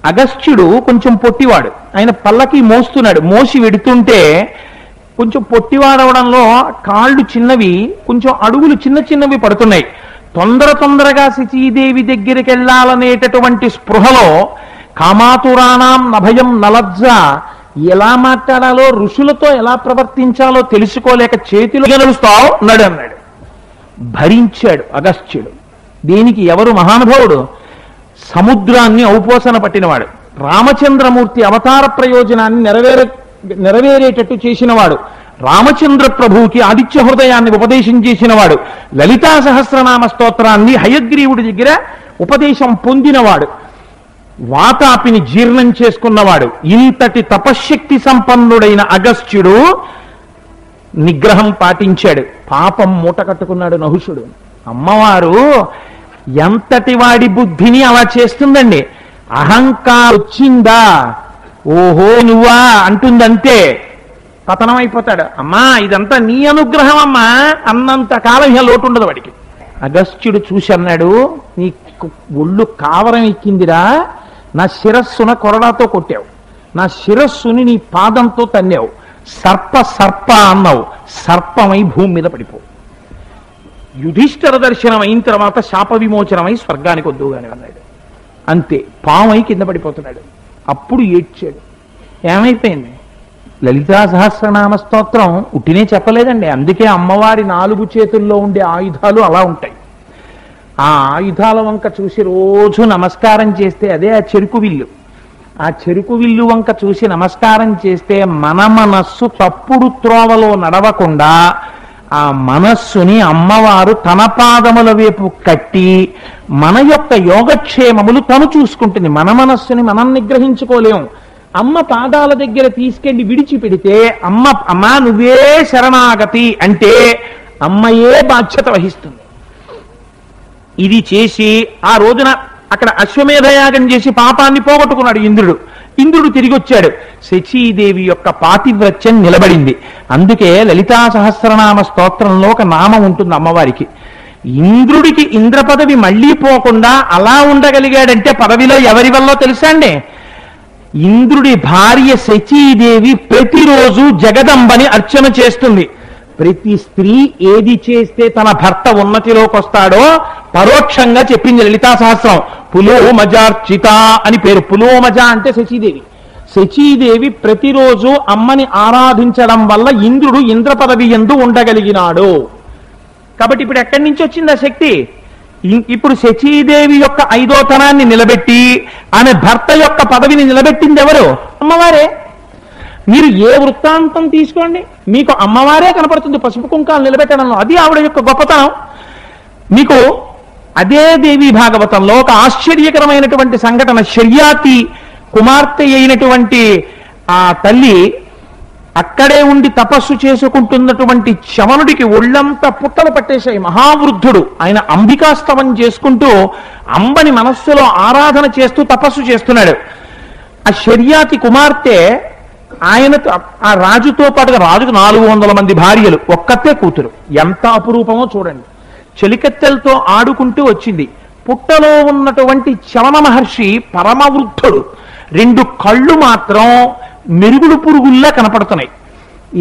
అగస్త్యుడు కొంచెం పొట్టివాడు, ఆయన పల్లకి మోస్తున్నాడు. మోసి వెడుతుంటే కొంచెం పొట్టివాడవడంలో కాళ్ళు చిన్నవి, కొంచెం అడుగులు చిన్న చిన్నవి పడుతున్నాయి. తొందరగా శచీదేవి దగ్గరికి వెళ్ళాలనేటటువంటి స్పృహలో కామాతురాణం నభయం నలజ్జ, ఎలా మాట్లాడాలో ఋషులతో ఎలా ప్రవర్తించాలో తెలుసుకోలేక చేతిలో గెలుస్తావు నడు అన్నాడు. భరించాడు అగస్త్యుడు. దీనికి ఎవరు మహానుభావుడు? సముద్రాన్ని ఔపోసన పట్టినవాడు, రామచంద్రమూర్తి అవతార ప్రయోజనాన్ని నెరవేరేటట్టు చేసినవాడు, రామచంద్ర ప్రభువుకి ఆదిత్య హృదయాన్ని ఉపదేశం చేసినవాడు, లలితా సహస్రనామ స్తోత్రాన్ని హయగ్రీవుడి దగ్గర ఉపదేశం పొందినవాడు, వాతాపిని జీర్ణం చేసుకున్నవాడు. ఇంతటి తపశ్శక్తి సంపన్నుడైన అగస్త్యుడు నిగ్రహం పాటించాడు. పాపం మూట కట్టుకున్నాడు నహుషుడు. అమ్మవారు ఎంతటి వాడి బుద్ధిని అలా చేస్తుందండి. అహంకారం వచ్చిందా, ఓహో నువ్వా అంటుందంతే, పతనం అయిపోతాడు. అమ్మా ఇదంతా నీ అనుగ్రహం అమ్మా అన్నంత కాలం ఇక లోటు ఉండదు వాడికి. అగస్త్యుడు చూసి అన్నాడు, నీ ఒళ్ళు కావరం ఎక్కిందిరా, నా శిరస్సున కొరడాతో కొట్టావు, నా శిరస్సుని నీ పాదంతో తన్నావు, సర్ప అన్నావు, సర్పమై భూమి మీద పడిపో. యుధిష్ఠిర దర్శనం అయిన తర్వాత శాప విమోచనమై స్వర్గానికి వద్దుగాని అన్నాడు. అంతే, పామై కింద పడిపోతున్నాడు. అప్పుడు ఏడ్చాడు. ఏమైపోయింది? లలితా సహస్రనామ స్తోత్రం ఉట్టినే చెప్పలేదండి. అందుకే అమ్మవారి 4 చేతుల్లో ఉండే ఆయుధాలు అలా ఉంటాయి. ఆ ఆయుధాల వంక చూసి రోజు నమస్కారం చేస్తే అదే ఆ చెరుకు విల్లు. ఆ చెరుకు విల్లు వంక చూసి నమస్కారం చేస్తే మన మనస్సు తప్పుడు త్రోవలో నడవకుండా ఆ మనస్సుని అమ్మవారు తన పాదముల వైపు కట్టి మన యొక్క యోగక్షేమములు తను చూసుకుంటుంది. మన మనస్సుని మనం నిగ్రహించుకోలేం. అమ్మ పాదాల దగ్గర తీసుకెళ్లి విడిచిపెడితే అమ్మా నువ్వే శరణాగతి అంటే అమ్మయే బాధ్యత వహిస్తుంది. ఇది చేసి ఆ రోజున అక్కడ అశ్వమేధయాగం చేసి పాపాన్ని పోగొట్టుకున్నాడు ఇంద్రుడు తిరిగి వచ్చాడు. శచీదేవి యొక్క పాతివ్రత్యం నిలబడింది. అందుకే లలితా సహస్రనామ స్తోత్రంలో ఒక నామం ఉంటుంది అమ్మవారికి. ఇంద్రుడికి ఇంద్ర పదవి మళ్లీ పోకుండా అలా ఉండగలిగాడంటే పదవిలో ఎవరి వల్ల తెలుసా అండి? ఇంద్రుడి భార్య శచీదేవి ప్రతిరోజు జగదంబని అర్చన చేస్తుంది. ప్రతి స్త్రీ ఏది చేస్తే తన భర్త ఉన్నతిలోకి వస్తాడో పరోక్షంగా చెప్పింది లలితా సహస్రం. పులోమజార్చిత అని పేరు. పులోమజ అంటే శచీదేవి. శచీదేవి ప్రతిరోజు అమ్మని ఆరాధించడం వల్ల ఇంద్రుడు ఇంద్ర పదవి యందు ఉండగలిగినాడు. కాబట్టి ఇప్పుడు ఎక్కడి నుంచి వచ్చింది ఆ శక్తి? ఇప్పుడు శచీదేవి యొక్క 5వ తనాన్ని నిలబెట్టి ఆమె భర్త యొక్క పదవిని నిలబెట్టింది ఎవరు? అమ్మవారే. మీరు ఏ వృత్తాంతం తీసుకోండి మీకు అమ్మవారే కనపడుతుంది పసుపు కుంకాలు నిలబెట్టడంలో. అది ఆవిడ యొక్క గొప్పతనం. మీకు అదే దేవి భాగవతంలో ఒక ఆశ్చర్యకరమైనటువంటి సంఘటన. శర్యాతి కుమార్తె అయినటువంటి ఆ తల్లి అక్కడే ఉండి తపస్సు చేసుకుంటున్నటువంటి శమనుడికి ఒళ్ళంతా పుట్టలు పట్టేశాయి. మహావృద్ధుడు ఆయన అంబికాస్తవం చేసుకుంటూ అంబని మనస్సులో ఆరాధన చేస్తూ తపస్సు చేస్తున్నాడు. ఆ శర్యాతి కుమార్తె ఆయనతో ఆ రాజుతో పాటుగా రాజుకు 400 మంది భార్యలు, ఒక్కతే కూతురు. ఎంత అపురూపమో చూడండి. చెలికత్తెలతో ఆడుకుంటూ వచ్చింది. పుట్టలో ఉన్నటువంటి చవన మహర్షి పరమవృద్ధుడు. 2 కళ్ళు మాత్రం మెరుగుడు పురుగుల్లా కనపడుతున్నాయి.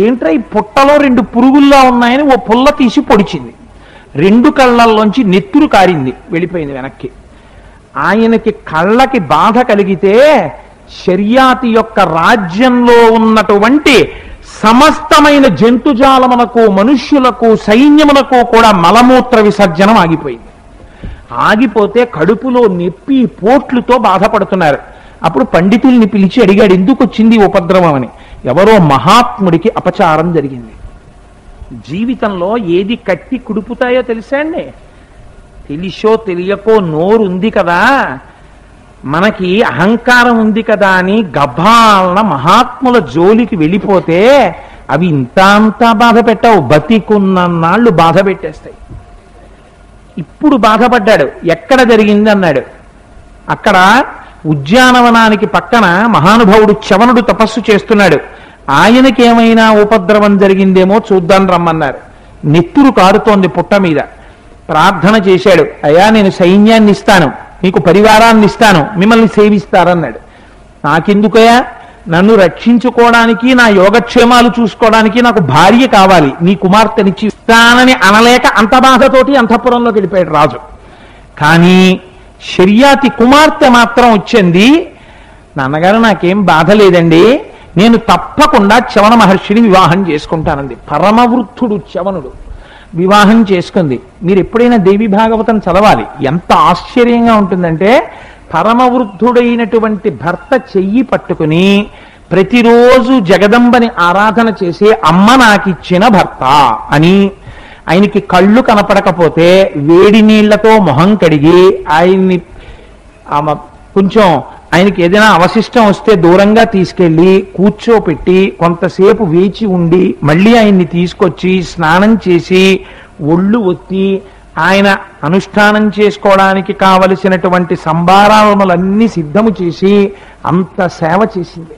ఏంట్రా ఈ పుట్టలో 2 పురుగుల్లా ఉన్నాయని ఓ పుల్ల తీసి పొడిచింది. 2 కళ్ళల్లోంచి నెత్తురు కారింది, వెళ్ళిపోయింది వెనక్కి. ఆయనకి కళ్ళకి బాధ కలిగితే శర్యాతి యొక్క రాజ్యంలో ఉన్నటువంటి సమస్తమైన జంతుజాలమునకు మనుష్యులకు సైన్యములకు కూడా మలమూత్ర విసర్జనం ఆగిపోయింది. ఆగిపోతే కడుపులో నొప్పి పోట్లుతో బాధపడుతున్నారు. అప్పుడు పండితుల్ని పిలిచి అడిగాడు ఎందుకు వచ్చింది ఉపద్రవం అని. ఎవరో మహాత్ముడికి అపచారం జరిగింది. జీవితంలో ఏది కట్టి కుడుపుతాయో తెలుసా అండి? తెలిసో తెలియకో నోరుంది కదా, మనకి అహంకారం ఉంది కదా అని గభాలన మహాత్ముల జోలికి వెళ్ళిపోతే అవి ఇంత బాధ పెట్టవు, బతికున్నన్నాళ్ళు బాధ పెట్టేస్తాయి. ఇప్పుడు బాధపడ్డాడు. ఎక్కడ జరిగింది అన్నాడు. అక్కడ ఉద్యానవనానికి పక్కన మహానుభావుడు చవనుడు తపస్సు చేస్తున్నాడు. ఆయనకేమైనా ఉపద్రవం జరిగిందేమో చూద్దాం రమ్మన్నారు. నెత్తురు కారుతోంది పుట్ట మీద. ప్రార్థన చేశాడు. అయ్యా నేను సైన్యాన్ని ఇస్తాను, మీకు పరివారాన్ని ఇస్తాను, మిమ్మల్ని సేవిస్తారన్నాడు. నాకెందుకయ్యా, నన్ను రక్షించుకోవడానికి నా యోగక్షేమాలు చూసుకోవడానికి నాకు భార్య కావాలి, నీ కుమార్తెనిచ్చి ఇస్తానని అనలేక అంత బాధతోటి అంతఃపురంలోకి వెళ్ళిపోయాడు రాజు. కానీ శర్యాతి కుమార్తె మాత్రం వచ్చింది. నాన్నగారు నాకేం బాధ లేదండి, నేను తప్పకుండా చవన మహర్షిని వివాహం చేసుకుంటానంది. పరమవృద్ధుడు చవనుడు వివాహం చేసుకుంది. మీరు ఎప్పుడైనా దేవి భాగవతం చదవాలి. ఎంత ఆశ్చర్యంగా ఉంటుందంటే పరమవృద్ధుడైనటువంటి భర్త చెయ్యి పట్టుకుని ప్రతిరోజు జగదంబని ఆరాధన చేసే అమ్మ నాకిచ్చిన భర్త అని, ఆయనకి కళ్ళు కనపడకపోతే వేడి నీళ్లతో మొహం కడిగి ఆయన్ని కొంచెం ఆయనకి ఏదైనా అవశిష్టం వస్తే దూరంగా తీసుకెళ్లి కూర్చోపెట్టి కొంతసేపు వేచి ఉండి మళ్ళీ ఆయన్ని తీసుకొచ్చి స్నానం చేసి ఒళ్ళు ఒత్తి ఆయన అనుష్ఠానం చేసుకోవడానికి కావలసినటువంటి సంభారాలన్నీ సిద్ధము చేసి అంత సేవ చేసింది.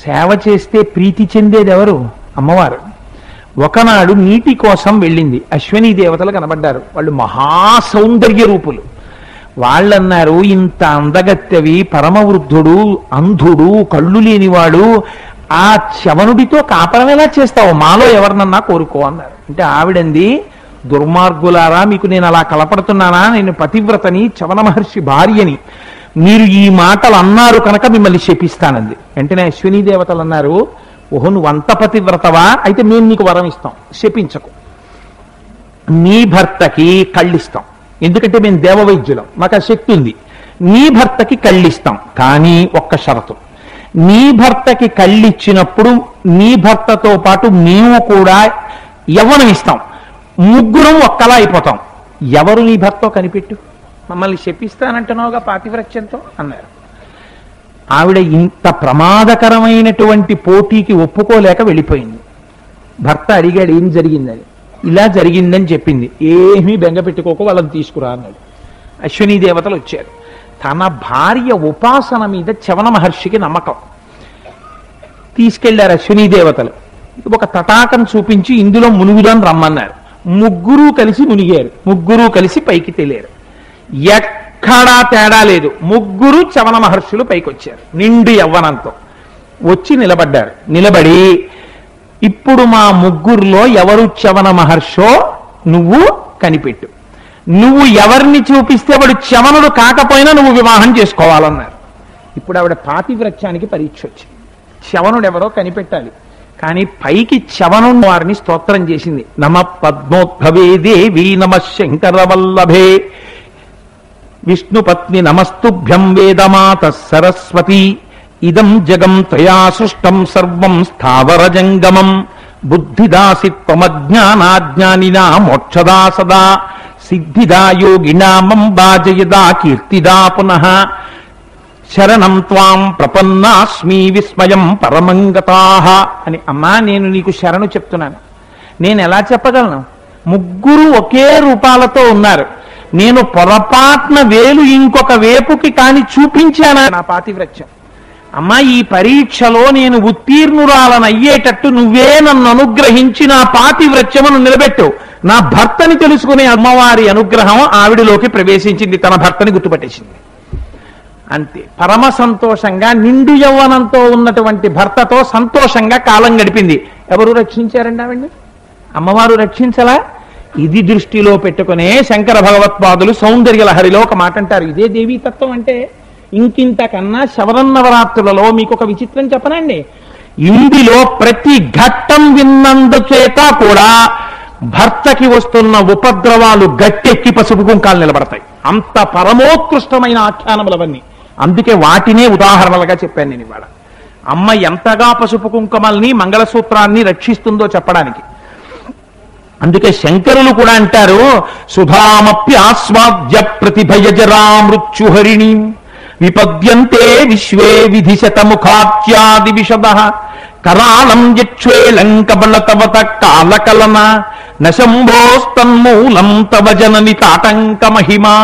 సేవ చేస్తే ప్రీతి చెందేది ఎవరు? అమ్మవారు. ఒకనాడు నీటి కోసం వెళ్ళింది. అశ్విని దేవతలు కనబడ్డారు. వాళ్ళు మహాసౌందర్య రూపులు. వాళ్ళన్నారు, ఇంత అందగత్తెవి, పరమవృద్ధుడు, అంధుడు, కళ్ళు లేనివాడు, ఆ చవనుడితో కాపరం ఎలా చేస్తావు? మాలో ఎవరినన్నా కోరుకో అన్నారు. అంటే ఆవిడంది, దుర్మార్గులారా, మీకు నేను అలా కలపడుతున్నానా? నేను పతివ్రతని, చవన మహర్షి భార్యని. మీరు ఈ మాటలు అన్నారు కనుక మిమ్మల్ని శపిస్తానంది. వెంటనే అశ్విని దేవతలు అన్నారు, ఓహో నువ్వు అంత పతివ్రతవా, అయితే మేము నీకు వరం ఇస్తాం, శపించకు. నీ భర్తకి కళ్ళిస్తాం, ఎందుకంటే మేము దేవవైద్యులం, మాకు ఆ శక్తి ఉంది. నీ భర్తకి కళ్ళిస్తాం, కానీ ఒక్క షరతు, నీ భర్తకి కళ్ళిచ్చినప్పుడు నీ భర్తతో పాటు మేము కూడా యవ్వనం ఇస్తాం, ముగ్గురం ఒక్కలా అయిపోతాం. ఎవరు నీ భర్తో కనిపెట్టు, మమ్మల్ని శపిస్తానంటున్నావుగా పాతివ్రత్యంతో అన్నారు. ఆవిడ ఇంత ప్రమాదకరమైనటువంటి పోటీకి ఒప్పుకోలేక వెళ్ళిపోయింది. భర్త అడిగాడు ఏం జరిగిందని. ఇలా జరిగిందని చెప్పింది. ఏమీ బెంగ పెట్టుకోక వాళ్ళని తీసుకురా అన్నాడు. అశ్వినీ దేవతలు వచ్చారు. తన భార్య ఉపాసన మీద చవన మహర్షికి నమ్మకం. తీసుకెళ్లారు అశ్వినీ దేవతలు. ఒక తటాకం చూపించి ఇందులో మునుగుదని రమ్మన్నారు. ముగ్గురు కలిసి మునిగారు, ముగ్గురు కలిసి పైకి తేలారు. ఎక్కడా తేడా లేదు, ముగ్గురు చవన మహర్షులు పైకి వచ్చారు నిండు యవ్వనంతో. వచ్చి నిలబడ్డారు. నిలబడి ఇప్పుడు మా ముగ్గురులో ఎవరు చవన మహర్షో నువ్వు కనిపెట్టు, నువ్వు ఎవరిని చూపిస్తే వాడు చవనుడు కాకపోయినా నువ్వు వివాహం చేసుకోవాలన్నారు. ఇప్పుడు ఆవిడ పాతివ్రత్యానికి పరీక్ష వచ్చింది. చవనుడు ఎవరో కనిపెట్టాలి. కానీ పైకి చవను వారిని స్తోత్రం చేసింది. నమ పద్మోద్భవే దేవి నమ శంకర వల్లభే విష్ణుపత్ని నమస్తుభ్యం వేదమాత సరస్వతి ఇదం జగం త్వయా సృష్టం సర్వం స్థావర జంగమం బుద్ధిదాసి త్వమజ్ఞానాజ్ఞానినా మోక్షదా సదా సిద్ధిదా యోగినా మంబాజయదా కీర్తిదా పునః శరణం త్వాం ప్రపన్నాస్మి విస్మయం పరమంగతాః అని. అమ్మా నేను నీకు శరణు చెప్తున్నాను. నేను ఎలా చెప్పగలను? ముగ్గురు ఒకే రూపాలతో ఉన్నారు. నేను పొరపాట్న వేలు ఇంకొక వేపుకి కాని చూపించానా నా పాతివ్రత్యం. అమ్మా ఈ పరీక్షలో నేను ఉత్తీర్ణురాలనయ్యేటట్టు నువ్వే నన్ను అనుగ్రహించి నా పాతివ్రత్యమును నిలబెట్టు. నా భర్తని తెలుసుకునే అమ్మవారి అనుగ్రహం ఆవిడలోకి ప్రవేశించింది, తన భర్తని గుర్తుపట్టేసింది. అంతే. పరమ సంతోషంగా నిండు యవ్వనంతో ఉన్నటువంటి భర్తతో సంతోషంగా కాలం గడిపింది. ఎవరు రక్షించారండి ఆవిడ్ని? అమ్మవారు రక్షించలా? ఇది దృష్టిలో పెట్టుకునే శంకర భగవత్పాదులు సౌందర్య లహరిలో ఒక మాట అంటారు. ఇదే దేవీ తత్వం అంటే. ఇంకింతకన్నా శవరన్నవరాత్రులలో మీకు ఒక విచిత్రం చెప్పనండి. ఇందులో ప్రతి ఘట్టం విన్నందుచేత కూడా భర్తకి వస్తున్న ఉపద్రవాలు గట్టెక్కి పసుపు కుంకాలు నిలబడతాయి. అంత పరమోత్కృష్టమైన ఆఖ్యానములవన్నీ. అందుకే వాటినే ఉదాహరణలుగా చెప్పాను నేను ఇవాళ. అమ్మ ఎంతగా పసుపు కుంకుమల్ని మంగళసూత్రాన్ని రక్షిస్తుందో చెప్పడానికి. అందుకే శంకరులు కూడా అంటారు, సుధామప్యాస్వాద్య ప్రతిభయజరా మృత్యుహరిణి విపద్యంతే విశ్వే విధిశతముఖాత్యాది విశదః కరాళం యచ్వేళం కబలతవత కాలకలన నశంభోస్తన్మూలం తవ జనని తాటంక మహిమా.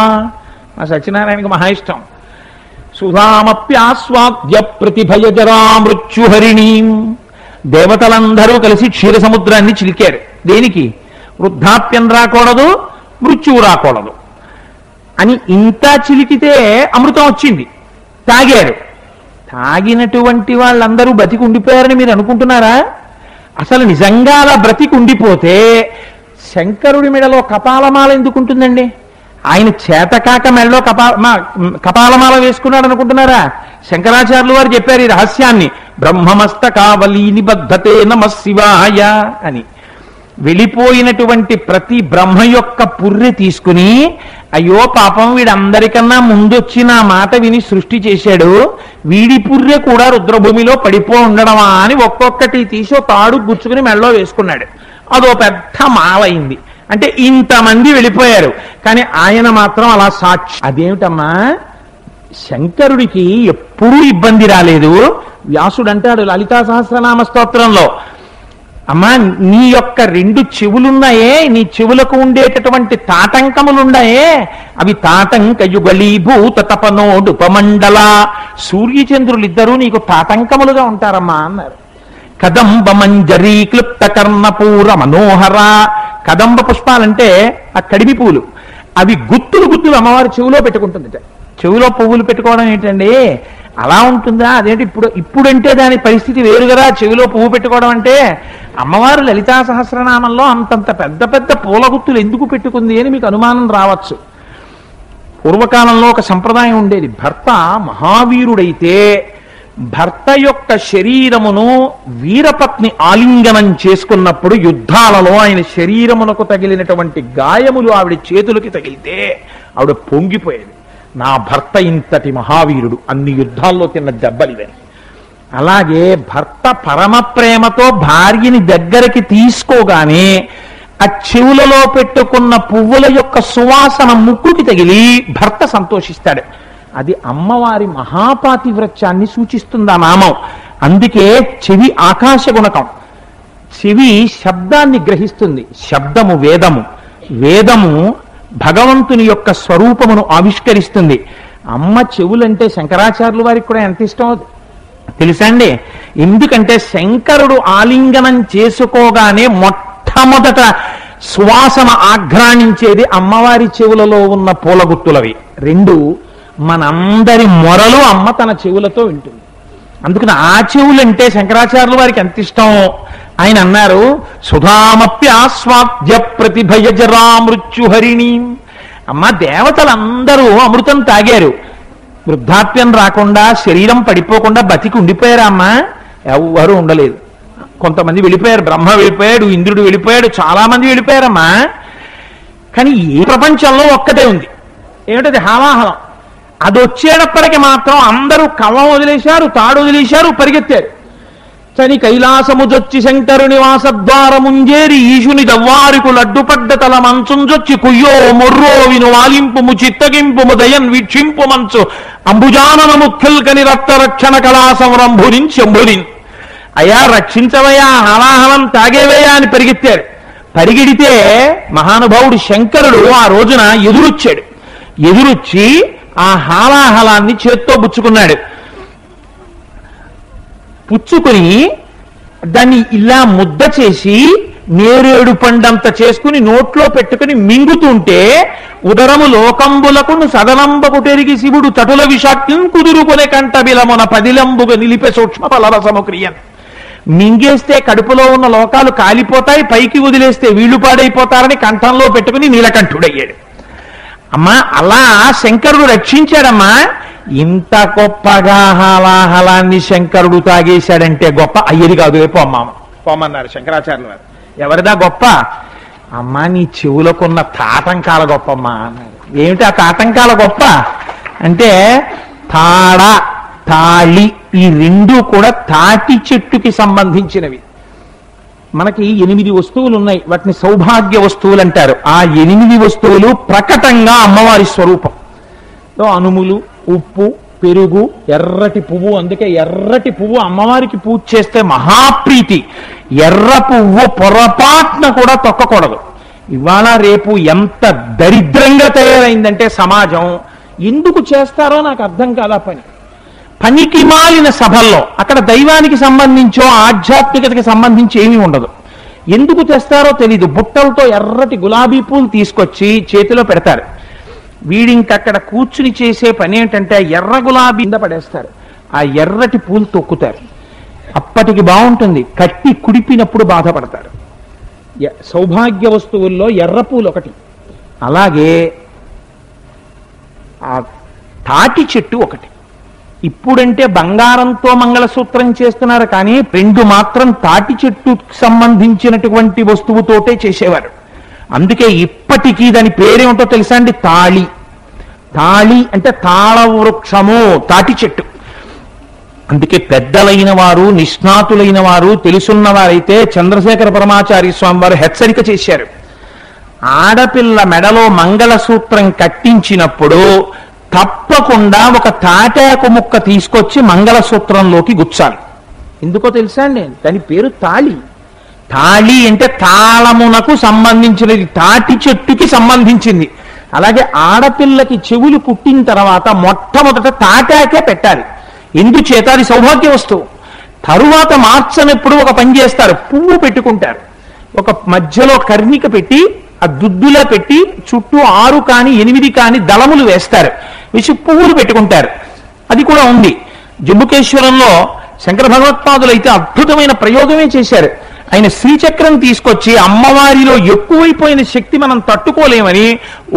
మా సత్యనారాయణకి మహా ఇష్టం. సుధామప్యాస్వాద్య ప్రతిభయజరా మృత్యుహరిణి. దేవతలందరూ కలిసి క్షీర సముద్రాన్ని చిలికారు. దేనికి? వృద్ధాప్యం రాకూడదు, మృత్యువు రాకూడదు అని. ఇంత చిలికితే అమృతం వచ్చింది, తాగారు. తాగినటువంటి వాళ్ళందరూ బతికి ఉండిపోయారని మీరు అనుకుంటున్నారా? అసలు నిజంగా అలా బ్రతికి ఉండిపోతే శంకరుడి మెడలో కపాలమాల ఎందుకుంటుందండి? ఆయన చేతకాక మెడలో కపాలమాల వేసుకున్నాడు అనుకుంటున్నారా? శంకరాచార్యులు వారు చెప్పారు ఈ రహస్యాన్ని. బ్రహ్మమస్తకావలీ నిబద్ధతే నమః శివాయ అని. వెళ్ళిపోయినటువంటి ప్రతి బ్రహ్మ యొక్క పుర్రె తీసుకుని, అయ్యో పాపం వీడందరికన్నా ముందొచ్చి నా మాట విని సృష్టి చేశాడు, వీడి పుర్రె కూడా రుద్రభూమిలో పడిపో ఉండడమా అని ఒక్కొక్కటి తీసి తాడు గుచ్చుకుని మెడలో వేసుకున్నాడు. అదో పెద్ద మాలైంది. అంటే ఇంతమంది వెళ్ళిపోయారు, కానీ ఆయన మాత్రం అలా సాక్షి. అదేమిటమ్మా, శంకరుడికి ఎప్పుడూ ఇబ్బంది రాలేదు. వ్యాసుడు అంటాడు లలితా సహస్రనామ స్తోత్రంలో, అమ్మా నీ యొక్క 2 చెవులున్నాయే, నీ చెవులకు ఉండేటటువంటి తాటంకములున్నాయే, అవి తాటంకయుగళీభూత తపనోడుపమండల. సూర్యచంద్రులిద్దరూ నీకు తాటంకములుగా ఉంటారమ్మా అన్నారు. కదంబ మంజరీ క్లుప్త కర్ణపూర మనోహర. కదంబ పుష్పాలంటే ఆ కడిమి పూలు, అవి గుత్తులు గుత్తులు అమ్మవారి చెవులో పెట్టుకుంటుందిట. చెవులో పువ్వులు పెట్టుకోవడం ఏంటండి, అలా ఉంటుందా? అదేంటి ఇప్పుడంటే దాని పరిస్థితి వేరు కదా. చెవిలో పువ్వు పెట్టుకోవడం అంటే అమ్మవారు లలితా సహస్రనామంలో అంతంత పెద్ద పెద్ద పూల గుత్తులు ఎందుకు పెట్టుకుంది అని మీకు అనుమానం రావచ్చు. పూర్వకాలంలో ఒక సంప్రదాయం ఉండేది. భర్త మహావీరుడైతే భర్త యొక్క శరీరమును వీరపత్ని ఆలింగనం చేసుకున్నప్పుడు యుద్ధాలలో ఆయన శరీరమునకు తగిలినటువంటి గాయములు ఆవిడ చేతులకి తగిలితే ఆవిడ పొంగిపోయేది. నా భర్త ఇంతటి మహావీరుడు, అన్ని యుద్ధాల్లో తిన్న దెబ్బలివని. అలాగే భర్త పరమ ప్రేమతో భార్యని దగ్గరికి తీసుకోగానే ఆ చెవులలో పెట్టుకున్న పువ్వుల యొక్క సువాసన ముక్కుకి తగిలి భర్త సంతోషిస్తాడు. అది అమ్మవారి మహాపాతివ్రత్యాన్ని సూచిస్తుంది ఆ నామం. అందుకే చెవి ఆకాశ గుణకం. చెవి శబ్దాన్ని గ్రహిస్తుంది. శబ్దము వేదము, వేదము భగవంతుని యొక్క స్వరూపమును ఆవిష్కరిస్తుంది. అమ్మ చెవులంటే శంకరాచార్యుల వారికి కూడా ఎంత ఇష్టం తెలుసా అండి? ఎందుకంటే శంకరుడు ఆలింగనం చేసుకోగానే మొట్టమొదట సువాసన ఆఘ్రాణించేది అమ్మవారి చెవులలో ఉన్న పూలగుత్తులవి. రెండు, మనందరి మొరలు అమ్మ తన చెవులతో వింటుంది. అందుకని ఆ చెవులంటే శంకరాచార్యుల వారికి ఎంత ఇష్టం. ఆయన అన్నారు, సుధామప్యాస్వాద్య ప్రతిభయజరా మృత్యుహరిణి. అమ్మ దేవతలందరూ అమృతం తాగారు, వృద్ధాప్యం రాకుండా శరీరం పడిపోకుండా బతికి ఉండిపోయారా అమ్మా? ఎవరు ఉండలేదు. కొంతమంది వెళ్ళిపోయారు, బ్రహ్మ వెళ్ళిపోయాడు, ఇంద్రుడు వెళ్ళిపోయాడు, చాలా మంది వెళ్ళిపోయారమ్మా. కానీ ఈ ప్రపంచంలో ఒక్కటే ఉంది, ఏమిటది? హాలాహలం. అది వచ్చేటప్పటికి మాత్రం అందరూ కవ్వం వదిలేశారు, తాడు వదిలేశారు, పరిగెత్తారు. చని కైలాసముజొచ్చి శంకరుని వాసద్వారముంజేరి ఈశుని దవ్వారికు లడ్డుపడ్డ తల మంచుంజొచ్చి కుయ్యో మొర్రో విను వాలింపుము చిత్తగింపుము దయన్ వీక్షింపు మంచు అంబుజానన ముఖ్యల్కని రక్త రక్షణ కళా సంరంభునిన్ శంభునిన్. అయ్యా రక్షించవయ్యా, హలాహలం తాగేవయ్యా అని పరిగెత్తారు. పరిగెడితే మహానుభావుడు శంకరుడు ఆ రోజున ఎదురొచ్చాడు. ఎదురొచ్చి ఆ హాలాహలాన్ని చేత్తో పుచ్చుకున్నాడు. పుచ్చుకుని దాన్ని ఇలా ముద్ద చేసి నేరేడు పండంత చేసుకుని నోట్లో పెట్టుకుని మింగుతుంటే ఉదరము లోకంబులకు సదనంబకు తెరిగి శివుడు తటుల విషాక్యం కుదురుకునే కంట బిలమున పదిలంబుగా నిలిపే సూక్ష్మ ఫలరసము క్రియన్. మింగేస్తే కడుపులో ఉన్న లోకాలు కాలిపోతాయి, పైకి వదిలేస్తే వీళ్లు పాడైపోతారని కంఠంలో పెట్టుకుని నీలకంఠుడయ్యాడు. అమ్మా అలా శంకరుడు రక్షించాడమ్మా. ఇంత గొప్పగా హాలాహలాన్ని శంకరుడు తాగేశాడంటే గొప్ప అయ్యేది కాదు. రేపు పోమన్నారు శంకరాచార్యులు వారు. ఎవరిదా గొప్ప? అమ్మా నీ చెవులకున్న తాటంకాల గొప్పమ్మా అన్నారు. ఏమిటి ఆ తాటంకాల గొప్ప అంటే? తాడ, తాళి, ఈ రెండు కూడా తాటి చెట్టుకి సంబంధించినవి. మనకి 8 వస్తువులు ఉన్నాయి, వాటిని సౌభాగ్య వస్తువులు అంటారు. ఆ 8 వస్తువులు ప్రకటంగా అమ్మవారి స్వరూపం. అనుములు, ఉప్పు, పెరుగు, ఎర్రటి పువ్వు. అందుకే ఎర్రటి పువ్వు అమ్మవారికి పూజ చేస్తే మహాప్రీతి. ఎర్ర పువ్వు పొరపాటున కూడా తొక్కకూడదు. ఇవాళ రేపు ఎంత దరిద్రంగా తయారైందంటే సమాజం, ఎందుకు చేస్తారో నాకు అర్థం కాదా. పనికి మాలిన సభల్లో అక్కడ దైవానికి సంబంధించో ఆధ్యాత్మికతకి సంబంధించి ఏమీ ఉండదు. ఎందుకు తెస్తారో తెలీదు. బుట్టలతో ఎర్రటి గులాబీ పూలు తీసుకొచ్చి చేతిలో పెడతారు. వీడింకక్కడ కూర్చుని చేసే పని ఏంటంటే ఎర్ర గులాబీ కింద పడేస్తారు, ఆ ఎర్రటి పూలు తొక్కుతారు. అప్పటికి బాగుంటుంది, కట్టి కుడిపినప్పుడు బాధపడతారు. సౌభాగ్య వస్తువుల్లో ఎర్ర పూలు ఒకటి. అలాగే ఆ తాటి చెట్టు ఒకటి. ఇప్పుడంటే బంగారంతో మంగళసూత్రం చేస్తున్నారు, కానీ 2 మాత్రం తాటి చెట్టుకు సంబంధించినటువంటి వస్తువుతోటే చేసేవారు. అందుకే ఇప్పటికీ దాని పేరేమిటో తెలుసా అండి? తాళి. తాళి అంటే తాళ వృక్షము, తాటి చెట్టు. అందుకే పెద్దలైన వారు, నిష్ణాతులైన వారు, తెలుసున్న వారైతే చంద్రశేఖర పరమాచార్య స్వామి వారు హెచ్చరిక చేశారు. ఆడపిల్ల మెడలో మంగళసూత్రం కట్టించినప్పుడు తప్పకుండా ఒక తాటాకు ముక్క తీసుకొచ్చి మంగళసూత్రంలోకి గుచ్చాలి. ఎందుకో తెలుసా అండి? దాని పేరు తాళి. తాళి అంటే తాళమునకు సంబంధించినది, తాటి చెట్టుకి సంబంధించింది. అలాగే ఆడపిల్లకి చెవులు పుట్టిన తర్వాత మొట్టమొదట తాటాకే పెట్టాలి. ఎందుచేత అది సౌభాగ్య వస్తువు. తరువాత మార్చనప్పుడు ఒక పని చేస్తారు, పువ్వు పెట్టుకుంటారు. ఒక మధ్యలో కర్ణిక పెట్టి ఆ దుద్దులా పెట్టి చుట్టూ 6 కానీ 8 కానీ దళములు వేస్తారు, వేసి పువ్వులు పెట్టుకుంటారు. అది కూడా ఉంది. జంబుకేశ్వరంలో శంకర భగవత్పాదులు అయితే అద్భుతమైన ప్రయోగమే చేశారు. ఆయన శ్రీచక్రం తీసుకొచ్చి అమ్మవారిలో ఎక్కువైపోయిన శక్తి మనం తట్టుకోలేమని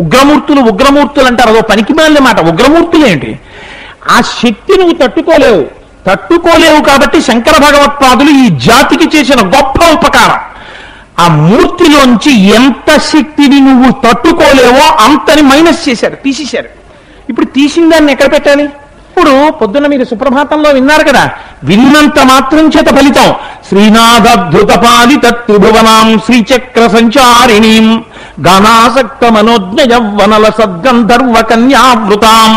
ఉగ్రమూర్తులు అంటారు. అదో పనికిమాలిన మాట. ఉగ్రమూర్తులు ఏంటి? ఆ శక్తి నువ్వు తట్టుకోలేవు, తట్టుకోలేవు కాబట్టి శంకర భగవత్పాదులు ఈ జాతికి చేసిన గొప్ప ఉపకారం. ఆ మూర్తిలోంచి ఎంత శక్తిని నువ్వు తట్టుకోలేవో అంతని మైనస్ చేశారు, తీసేశారు. ఇప్పుడు తీసిన దాన్ని ఎక్కడ పెట్టాలి? ఇప్పుడు పొద్దున్న మీరు సుప్రభాతంలో విన్నారు కదా, విన్నంత మాత్రం చేత ఫలితం. శ్రీనాథద్భుత పాలిత త్రిభువనాం శ్రీచక్ర సంచారిణీం గానాసక్త మనోజ్ఞ యవ్వనల సద్గంధర్వ కన్యావృతాం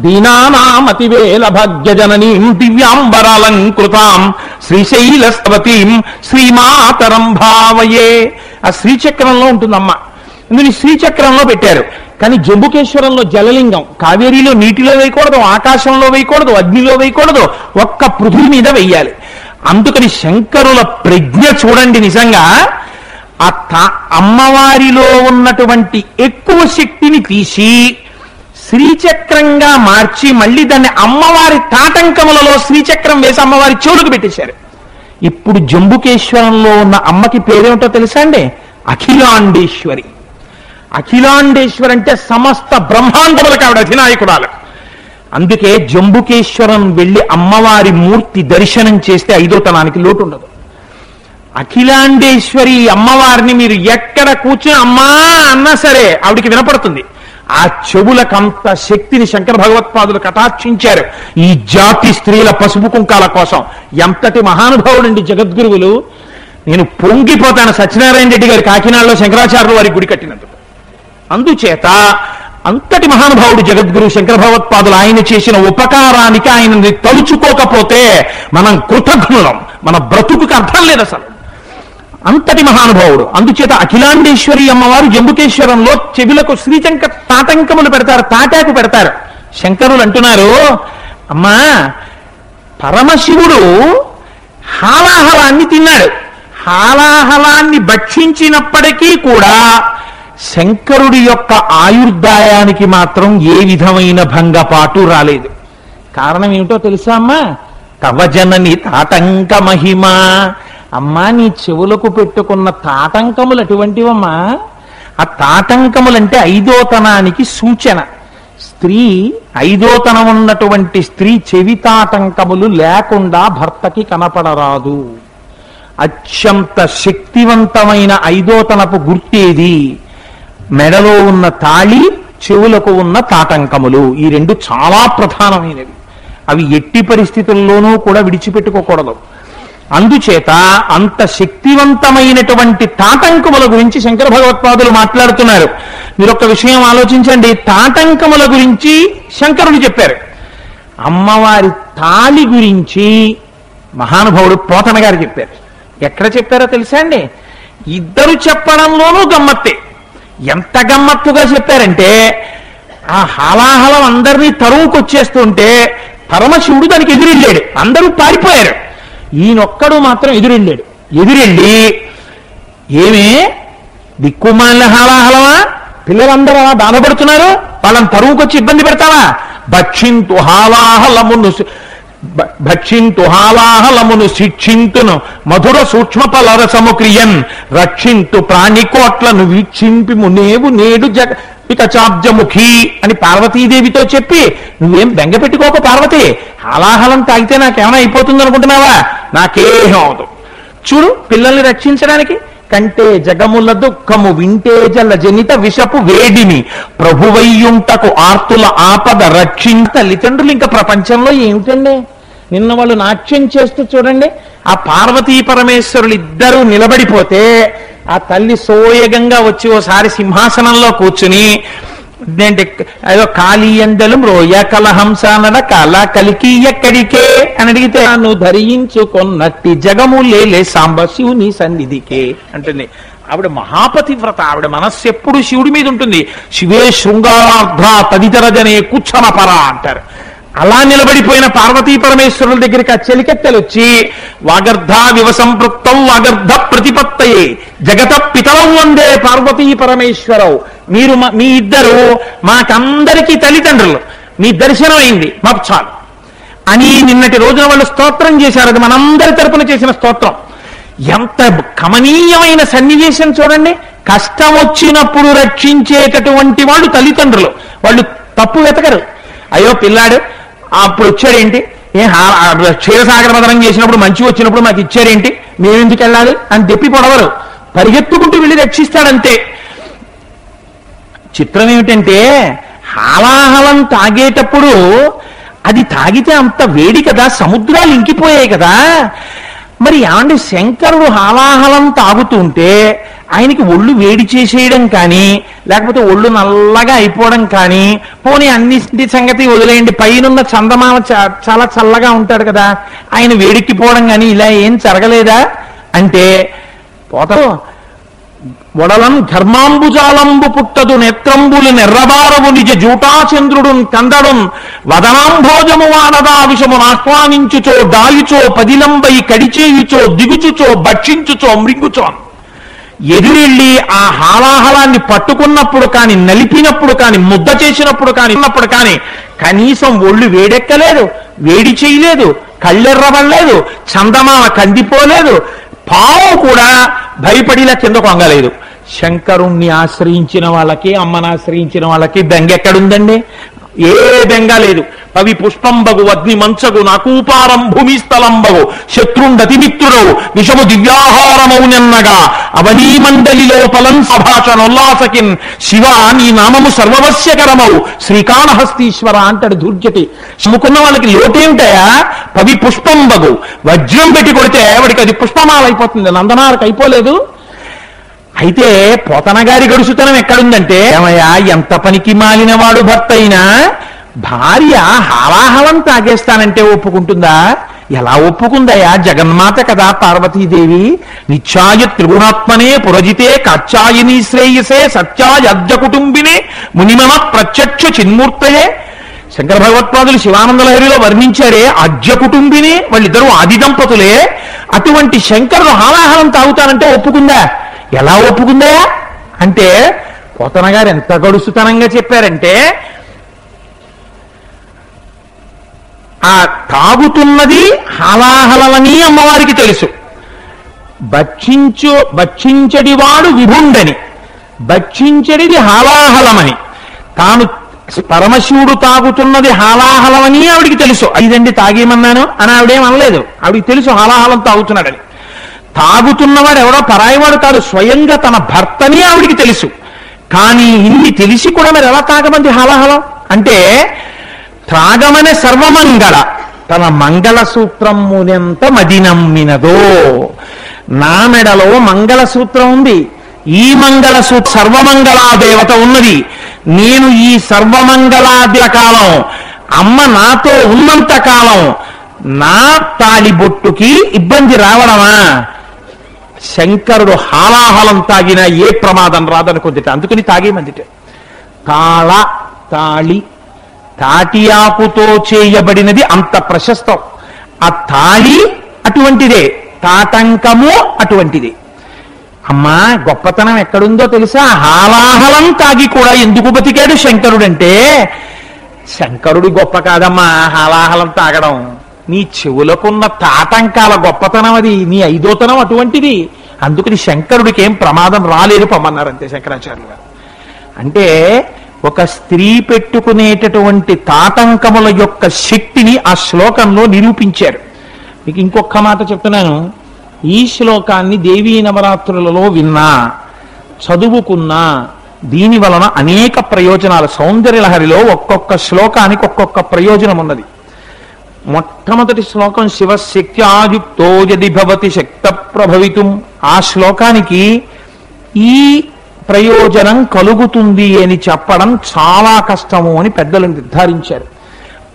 దీనానామతివేల భాగ్యజననీం దివ్యాంబరాలంకృతాం శ్రీశైలస్తవతీం శ్రీమాతరం భావయే. ఆ శ్రీచక్రంలో ఉంటుందమ్మ, ఇందుని శ్రీచక్రంలో పెట్టారు. కానీ జంబుకేశ్వరంలో జలలింగం, కావేరీలో నీటిలో వేయకూడదు, ఆకాశంలో వేయకూడదు, అగ్నిలో వేయకూడదు, ఒక్క పృథ్వీ మీద వెయ్యాలి. అందుకని శంకరుల ప్రజ్ఞ చూడండి. నిజంగా ఆ అమ్మవారిలో ఉన్నటువంటి ఎక్కువ శక్తిని తీసి శ్రీచక్రంగా మార్చి మళ్ళీ దాన్ని అమ్మవారి తాటంకములలో శ్రీచక్రం వేసి అమ్మవారి చెవులకు పెట్టేశారు. ఇప్పుడు జంబుకేశ్వరంలో ఉన్న అమ్మకి పేరేమిటో తెలుసా అండి? అఖిలాండేశ్వరి. అఖిలాండేశ్వరి అంటే సమస్త బ్రహ్మాండములకు ఆవిడ అధినాయకురాలు. అందుకే జంబుకేశ్వరం వెళ్ళి అమ్మవారి మూర్తి దర్శనం చేస్తే ఐదోతనానికి లోటు ఉండదు. అఖిలాండేశ్వరి అమ్మవారిని మీరు ఎక్కడ కూర్చుని అమ్మా అన్నా సరే ఆవిడికి వినపడుతుంది. ఆ చెవులకంత శక్తిని శంకర భగవత్పాదులు కటాక్షించారు ఈ జాతి స్త్రీల పసుపు కుంకాల కోసం. ఎంతటి మహానుభావుడండి జగద్గురువులు. నేను పొంగిపోతాను సత్యనారాయణ రెడ్డి గారి కాకినాడలో శంకరాచార్యులు వారి గుడి కట్టినందుకు. అందుచేత అంతటి మహానుభావుడు జగద్గురు శంకర భగవత్పాదులు ఆయన చేసిన ఉపకారానికి ఆయనని తలుచుకోకపోతే మనం కృతజ్ఞులం, మన బ్రతుకుకి అర్థం లేదు అసలు. అంతటి మహానుభావుడు. అందుచేత అఖిలాండేశ్వరి అమ్మవారు జంబుకేశ్వరంలో చెవులకు శ్రీచంక తాటంకములు పెడతారు, తాటాకు పెడతారు. శంకరులు అంటున్నారు, అమ్మా పరమశివుడు హాలాహలాన్ని తిన్నాడు. హాలాహలాన్ని భక్షించినప్పటికీ కూడా శంకరుడి యొక్క ఆయుర్దాయానికి మాత్రం ఏ విధమైన భంగపాటు రాలేదు. కారణం ఏమిటో తెలుసా అమ్మా? కవజనని తాటంక మహిమ. అమ్మా నీ చెవులకు పెట్టుకున్న తాటంకములు అటువంటివమ్మా. ఆ తాటంకములంటే ఐదోతనానికి సూచన. స్త్రీ ఐదోతనం ఉన్నటువంటి స్త్రీ చెవి తాటంకములు లేకుండా భర్తకి కనపడరాదు. అత్యంత శక్తివంతమైన ఐదోతనపు గుర్తేది? మెడలో ఉన్న తాళి, చెవులకు ఉన్న తాటంకములు. ఈ రెండు చాలా ప్రధానమైనవి. అవి ఎట్టి పరిస్థితుల్లోనూ కూడా విడిచిపెట్టుకోకూడదు. అందుచేత అంత శక్తివంతమైనటువంటి తాటంకముల గురించి శంకర భగవత్పాదులు మాట్లాడుతున్నారు. మీరు ఒక్క విషయం ఆలోచించండి. తాటంకముల గురించి శంకరుడు చెప్పారు. అమ్మవారి తాళి గురించి మహానుభావుడు పోతన గారు చెప్పారు. ఎక్కడ చెప్పారో తెలుసా అండి? ఇద్దరు చెప్పడంలోనూ గమ్మత్తే. ఎంత గమ్మత్తుగా చెప్పారంటే, ఆ హాలాహలం అందరినీ తరువుకొచ్చేస్తుంటే పరమశివుడు దానికి ఎదురెళ్ళాడు. అందరూ పారిపోయారు. ఈయనొక్కడు మాత్రం ఎదురెళ్ళాడు. ఎదురెళ్ళి, ఏమే దిక్కుమాలిన హాలాహలమా, పిల్లలందరూ అలా బాధపడుతున్నారు, వాళ్ళని తరువుకొచ్చి ఇబ్బంది పెడతావా? భక్షింతు హాలాహలమును శిక్షింతును మధుర సూక్ష్మ పలరసము క్రియన్ రక్షింతు ప్రాణికోట్లను వీక్షింపిము నేవు నేడు ఇక చాబ్జముఖి అని పార్వతీదేవితో చెప్పి, నువ్వేం బెంగ పెట్టుకోక పార్వతి, హాలాహలం తాగితే నాకేమైనా అయిపోతుంది అనుకుంటున్నావా? నాకేం అవదు. చూడు పిల్లల్ని రక్షించడానికి కంటే జగముల దుఃఖము వింటే జల జనిత విషపు వేడిని ప్రభువయ్యుంటకు ఆర్తుల ఆపద రక్షించ. తల్లిదండ్రులు ఇంకా ప్రపంచంలో ఏమిటండి? నిన్న వాళ్ళు నాట్యం చేస్తూ చూడండి, ఆ పార్వతీ పరమేశ్వరులు ఇద్దరూ నిలబడిపోతే ఆ తల్లి సోయగంగా వచ్చి ఓసారి సింహాసనంలో కూర్చుని ఏదో కాళీయందలు మ్రోయ కలహంసనడ కల కలికి ఎక్కడికే అని అడిగితే, నువ్వు ధరించుకొన్నట్టి జగము లేలే సాంబశివుని సన్నిధికే అంటుంది. ఆవిడ మహాపతివ్రత. ఆవిడ మనస్సు ఎప్పుడు శివుడి మీద ఉంటుంది. శివే శృంగారార్ధ తదితర జనే కూర్చన పర అంటారు. అలా నిలబడిపోయిన పార్వతీ పరమేశ్వరుల దగ్గరికి ఆ చెలికెత్తెలు వచ్చి, వాగర్ధ వివసంపృక్తం వాగర్ధ ప్రతిపత్తయే జగత పితరం వందే పార్వతీ పరమేశ్వరవు. మీరు మీ ఇద్దరు మాకందరికీ తల్లిదండ్రులు, మీ దర్శనం అయింది, మాకు చాలు అని నిన్నటి రోజున వాళ్ళు స్తోత్రం చేశారు. అది మనందరి తరపున చేసిన స్తోత్రం. ఎంత కమనీయమైన సన్నివేశం చూడండి. కష్టం వచ్చినప్పుడు రక్షించేటటువంటి వాళ్ళు తల్లిదండ్రులు. వాళ్ళు తప్పు వెతకరు. అయ్యో పిల్లాడు అప్పుడు వచ్చాడేంటి, క్షీరసాగర మదనం చేసినప్పుడు మంచి వచ్చినప్పుడు మాకు ఇచ్చారేంటి, మేమెందుకు వెళ్ళాలి అని దెప్పి పొడవరు, పరిగెత్తుకుంటూ వెళ్ళి రక్షిస్తాడంతే. చిత్రం ఏమిటంటే హాలాహలం తాగేటప్పుడు అది తాగితే అంత వేడి కదా, సముద్రాలు ఇంకిపోయాయి కదా. మరి ఏమంటే శంకరుడు హాలాహలం తాగుతుంటే ఆయనకి ఒళ్ళు వేడి చేసేయడం కానీ, లేకపోతే ఒళ్ళు నల్లగా అయిపోవడం కానీ, పోనీ అన్నింటి సంగతి వదిలేయండి, పైనున్న చందమామ చాలా చల్లగా ఉంటాడు కదా, ఆయన వేడెక్కిపోవడం కానీ ఇలా ఏం జరగలేదా అంటే, పోతా వడలం ధర్మాంబుజాలంబు పుట్టదు నేత్రంబులు నెర్రబారవు నిజ జూటాచంద్రుడు కందడున్ వదనాంభోజము వానదా విషమును ఆహ్వానించుచో దాయుచో పదిలంబై కడిచేయుచో దిగుచుచో భక్షించుచో మృంగుచో. ఎదురెళ్ళి ఆ హాలాహలాన్ని పట్టుకున్నప్పుడు కానీ, నలిపినప్పుడు కానీ, ముద్ద చేసినప్పుడు కానీ, ఉన్నప్పుడు కానీ కనీసం ఒళ్ళు వేడెక్కలేదు, వేడి చేయలేదు, కళ్ళెర్రబడలేదు, చందమామ కందిపోలేదు, పావు కూడా భయపడిలా కింద కొంగలేదు. శంకరుణ్ణి ఆశ్రయించిన వాళ్ళకి, అమ్మను ఆశ్రయించిన వాళ్ళకి బెంగ ఎక్కడుందండి? ఏ బెంగ లేదు. పవి పుష్పంబగు అగ్ని మంచగు నాకూపారం భూమిస్థలంబగు శత్రుండతి మిత్రుడవు విషము దివ్యాహారమౌనెన్నగా అవనీ మండలిలో ఫలం సభాషణోల్లాసకిన్ శివ నీ నామము సర్వవశ్యకరమవు శ్రీకాళహస్తీశ్వర అంటాడు ధూర్జటి. సముకున్న వాళ్ళకి లోటేమిటాయా? పవి పుష్పంబగు, వజ్రం పెట్టి కొడితే వాడికి అది పుష్పమాల అయిపోతుంది, నందనారకు అయిపోలేదు. అయితే పోతనగారి గడుసుతనం ఎక్కడుందంటే, ఏమయ్యా ఎంత పనికి మాలినవాడు భర్త అయినా భార్య హాలాహలం తాగేస్తానంటే ఒప్పుకుంటుందా? ఎలా ఒప్పుకుందయ్యా? జగన్మాత కదా పార్వతీదేవి. నిత్యాయ త్రిగుణాత్మనే పురజితే కాచాయిని శ్రేయసే సత్యాయ అద్య కుటుంబినే మునిమమ ప్రత్యక్ష చిన్మూర్తయే. శంకర భగవత్పాదులు శివానంద లహరిలో వర్ణించారే అద్య కుటుంబిని, వాళ్ళిద్దరూ ఆది దంపతులే. అటువంటి శంకరుడు హాలాహలం తాగుతానంటే ఒప్పుకుందా? ఎలా ఒప్పుకుందా అంటే, పోతన గారు ఎంత గడుసుతనంగా చెప్పారంటే, ఆ తాగుతున్నది హాలాహలమని అమ్మవారికి తెలుసు. భక్షించడివాడు విభుండని, భక్షించడిది హాలాహలమని, తాను పరమశివుడు తాగుతున్నది హాలాహలమని ఆవిడికి తెలుసు. ఇదండి తాగేమన్నాను అని ఆవిడేం అనలేదు, ఆవిడికి తెలుసు హాలాహలం తాగుతున్నాడని. తాగుతున్నవాడు ఎవడో పరాయివాడు కాదు, స్వయంగా తన భర్తని ఆవిడికి తెలుసు. కానీ ఇన్ని తెలిసి కూడా మరి ఎలా తాగమంది హాలాహలం అంటే, త్రాగమనే సర్వమంగళ తన మంగళసూత్రమునెంత మదినమ్మినదో. నా మెడలో మంగళసూత్రం ఉంది, ఈ మంగళసూత్ర సర్వమంగళా దేవత ఉన్నది. నేను ఈ సర్వమంగళాది కాలం అమ్మ నాతో ఉన్నంత కాలం నా తాళిబొట్టుకి ఇబ్బంది రావడమా? శంకరుడు హాలాహలం తాగినా ఏ ప్రమాదం రాదనుకుందిట, అందుకని తాగేమందిట. తాళ తాళి తాటి ఆకుతో చేయబడినది అంత ప్రశస్తం. ఆ తాళి అటువంటిదే, తాటంకము అటువంటిదే. అమ్మా గొప్పతనం ఎక్కడుందో తెలుసా? హాలాహలం తాగి కూడా ఎందుకు బతికాడు శంకరుడంటే, శంకరుడి గొప్ప కాదమ్మా హాలాహలం తాగడం, నీ చెవులకున్న తాటంకాల గొప్పతనం అది, నీ ఐదోతనం అటువంటిది. అందుకని శంకరుడికి ఏం ప్రమాదం రాలేదు పొమ్మన్నారు అంతే శంకరాచార్యులు గారు. అంటే ఒక స్త్రీ పెట్టుకునేటటువంటి తాటంకముల యొక్క శక్తిని ఆ శ్లోకంలో నిరూపించారు. మీకు ఇంకొక మాట చెప్తున్నాను. ఈ శ్లోకాన్ని దేవీ నవరాత్రులలో విన్నా, చదువుకున్నా, దీని వలన అనేక ప్రయోజనాలు. సౌందర్యలహరిలో ఒక్కొక్క శ్లోకానికి ఒక్కొక్క ప్రయోజనం ఉన్నది. మొట్టమొదటి శ్లోకం శివశక్త్యాయుక్తో యది భవతి శక్త ప్రభవితుం. ఆ శ్లోకానికి ఈ ప్రయోజనం కలుగుతుంది అని చెప్పడం చాలా కష్టము అని పెద్దలు నిర్ధారించారు.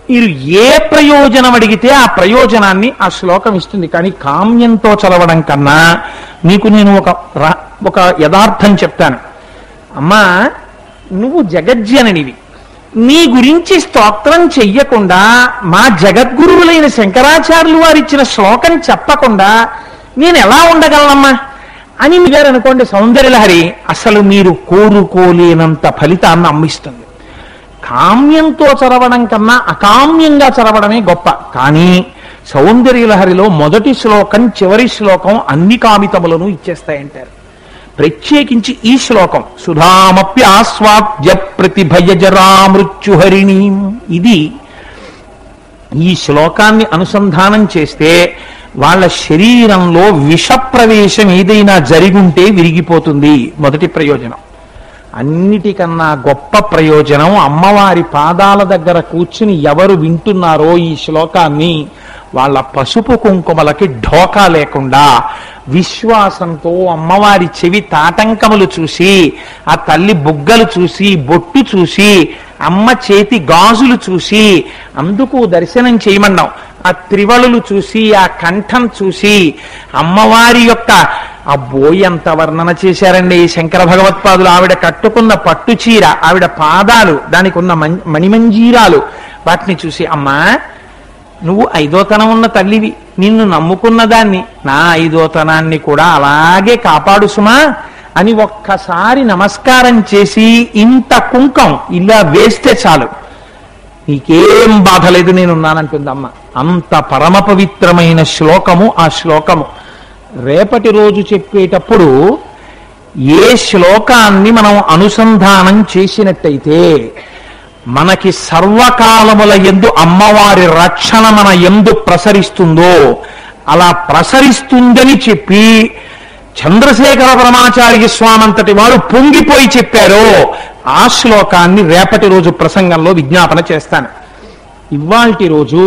మీరు ఏ ప్రయోజనం అడిగితే ఆ ప్రయోజనాన్ని ఆ శ్లోకం ఇస్తుంది. కానీ కామ్యంతో చదవడం కన్నా మీకు నేను ఒక యథార్థం చెప్తాను. అమ్మా నువ్వు జగజ్జననివి, నీ గురించి స్తోత్రం చెయ్యకుండా మా జగద్గురువులైన శంకరాచార్యులు వారు ఇచ్చిన శ్లోకం చెప్పకుండా నేను ఎలా ఉండగలనమ్మా అని మీరు అనుకోండి. సౌందర్యలహరి అసలు మీరు కోరుకోలేనంత ఫలితాన్ని అమ్మిస్తుంది. కామ్యంతో చదవడం కన్నా అకామ్యంగా చదవడమే గొప్ప. కానీ సౌందర్యలహరిలో మొదటి శ్లోకం చివరి శ్లోకం అన్ని కామితములను ఇచ్చేస్తాయంటారు. ప్రత్యేకించి ఈ శ్లోకం సుధామప్యాస్వాద్య ప్రతిభయజరా మృత్యుహరిణీం, ఇది ఈ శ్లోకాన్ని అనుసంధానం చేస్తే వాళ్ళ శరీరంలో విష ప్రవేశం ఏదైనా జరిగుంటే విరిగిపోతుంది. మొదటి ప్రయోజనం. అన్నిటికన్నా గొప్ప ప్రయోజనం, అమ్మవారి పాదాల దగ్గర కూర్చుని ఎవరు వింటున్నారో ఈ శ్లోకాన్ని వాళ్ళ పసుపు కుంకుమలకి ఢోకా లేకుండా విశ్వాసంతో అమ్మవారి చెవి తాటంకములు చూసి, ఆ తల్లి బుగ్గలు చూసి, బొట్టు చూసి, అమ్మ చేతి గాజులు చూసి అందుకు దర్శనం చేయమన్నాం. ఆ త్రివళులు చూసి, ఆ కంఠం చూసి, అమ్మవారి యొక్క అబ్బో ఎంత వర్ణన చేశారండి శంకర భగవత్పాదులు. ఆవిడ కట్టుకున్న పట్టు చీర, ఆవిడ పాదాలు, దానికి ఉన్న మణిమంజీరాలు, వాటిని చూసి అమ్మా నువ్వు ఐదోతనం ఉన్న తల్లివి, నిన్ను నమ్ముకున్న దాన్ని, నా ఐదోతనాన్ని కూడా అలాగే కాపాడు సుమా అని ఒక్కసారి నమస్కారం చేసి ఇంత కుంకం ఇలా వేస్తే చాలు, నీకేం బాధ లేదు, నేనున్నానంటుంది అమ్మ. అంత పరమ పవిత్రమైన శ్లోకము ఆ శ్లోకము. రేపటి రోజు చెప్పేటప్పుడు ఏ శ్లోకాన్ని మనం అనుసంధానం చేసినట్టయితే మనకి సర్వకాలముల యందు అమ్మవారి రక్షణ మన యందు ప్రసరిస్తుందో అలా ప్రసరిస్తుందని చెప్పి చంద్రశేఖర పరమాచార్య స్వామంతటి వారు పొంగిపోయి చెప్పారో ఆ శ్లోకాన్ని రేపటి రోజు ప్రసంగంలో విజ్ఞాపన చేస్తాను. ఇవాల్టి రోజు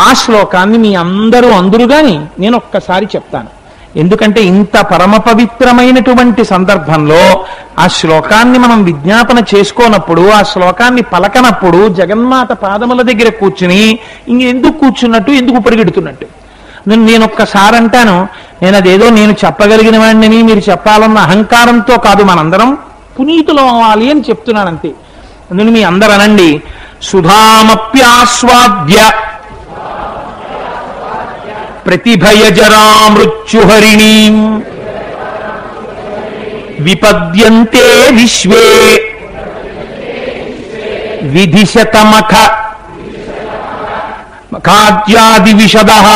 ఆ శ్లోకాన్ని మీ అందరూ అందురు గాని నేను ఒక్కసారి చెప్తాను. ఎందుకంటే ఇంత పరమ పవిత్రమైనటువంటి సందర్భంలో ఆ శ్లోకాన్ని మనం విజ్ఞాపన చేసుకోనప్పుడు, ఆ శ్లోకాన్ని పలకనప్పుడు జగన్మాత పాదముల దగ్గర కూర్చుని ఇంకెందుకు కూర్చున్నట్టు, ఎందుకు పరిగెడుతున్నట్టు? నేను ఒక్కసారి అంటాను, నేను అదేదో నేను చెప్పగలిగిన వాడిని మీరు చెప్పాలన్న అహంకారంతో కాదు, మనందరం పునీతులు అవ్వాలి అని చెప్తున్నాను అంతే. అందులో మీ అందరూ అనండి, సుధామప్యాస్వాద్య ప్రతిభయజరా మృత్యుహరిణీ విపద్యంతే విశ్వే విధిశతమఖ ఖాద్యాది విశదః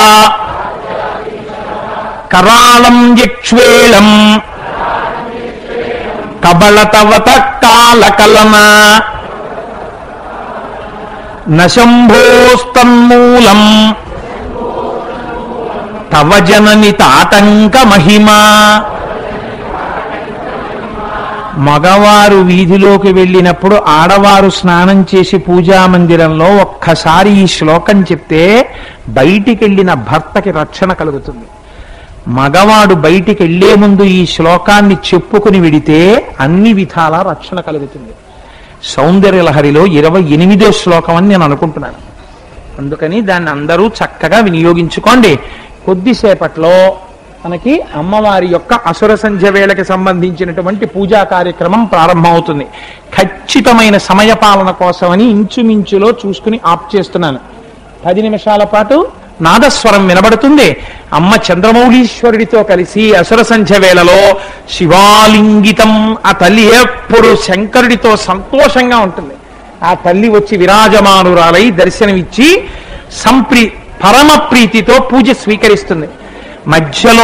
కరాళం యక్ష్వేళం కబళతవత కాలకలన నశంభోస్తన్మూలం తవ జనని తాటంక మహిమా. మగవారు వీధిలోకి వెళ్ళినప్పుడు ఆడవారు స్నానం చేసి పూజా మందిరంలో ఒక్కసారి ఈ శ్లోకం చెప్తే బయటికి వెళ్ళిన భర్తకి రక్షణ కలుగుతుంది. మగవాడు బయటికి వెళ్లే ముందు ఈ శ్లోకాన్ని చెప్పుకుని విడితే అన్ని విధాల రక్షణ కలుగుతుంది. సౌందర్యలహరిలో 28వ శ్లోకం అని నేను అనుకుంటున్నాను. అందుకని దాన్ని అందరూ చక్కగా వినియోగించుకోండి. కొద్దిసేపట్లో మనకి అమ్మవారి యొక్క అసుర సంధ్య వేళకి సంబంధించినటువంటి పూజా కార్యక్రమం ప్రారంభమవుతుంది. ఖచ్చితమైన సమయపాలన కోసమని ఇంచుమించులో చూసుకుని ఆప్ చేస్తున్నాను. 10 నిమిషాల పాటు నాదస్వరం వినబడుతుంది. అమ్మ చంద్రమౌళీశ్వరుడితో కలిసి అసుర సంధ్య వేళలో శివాలింగితం, ఆ తల్లి ఎప్పుడు శంకరుడితో సంతోషంగా ఉంటుంది. ఆ తల్లి వచ్చి విరాజమానురాలై దర్శనమిచ్చి పరమ ప్రీతితో పూజ స్వీకరిస్తుంది. మధ్యలో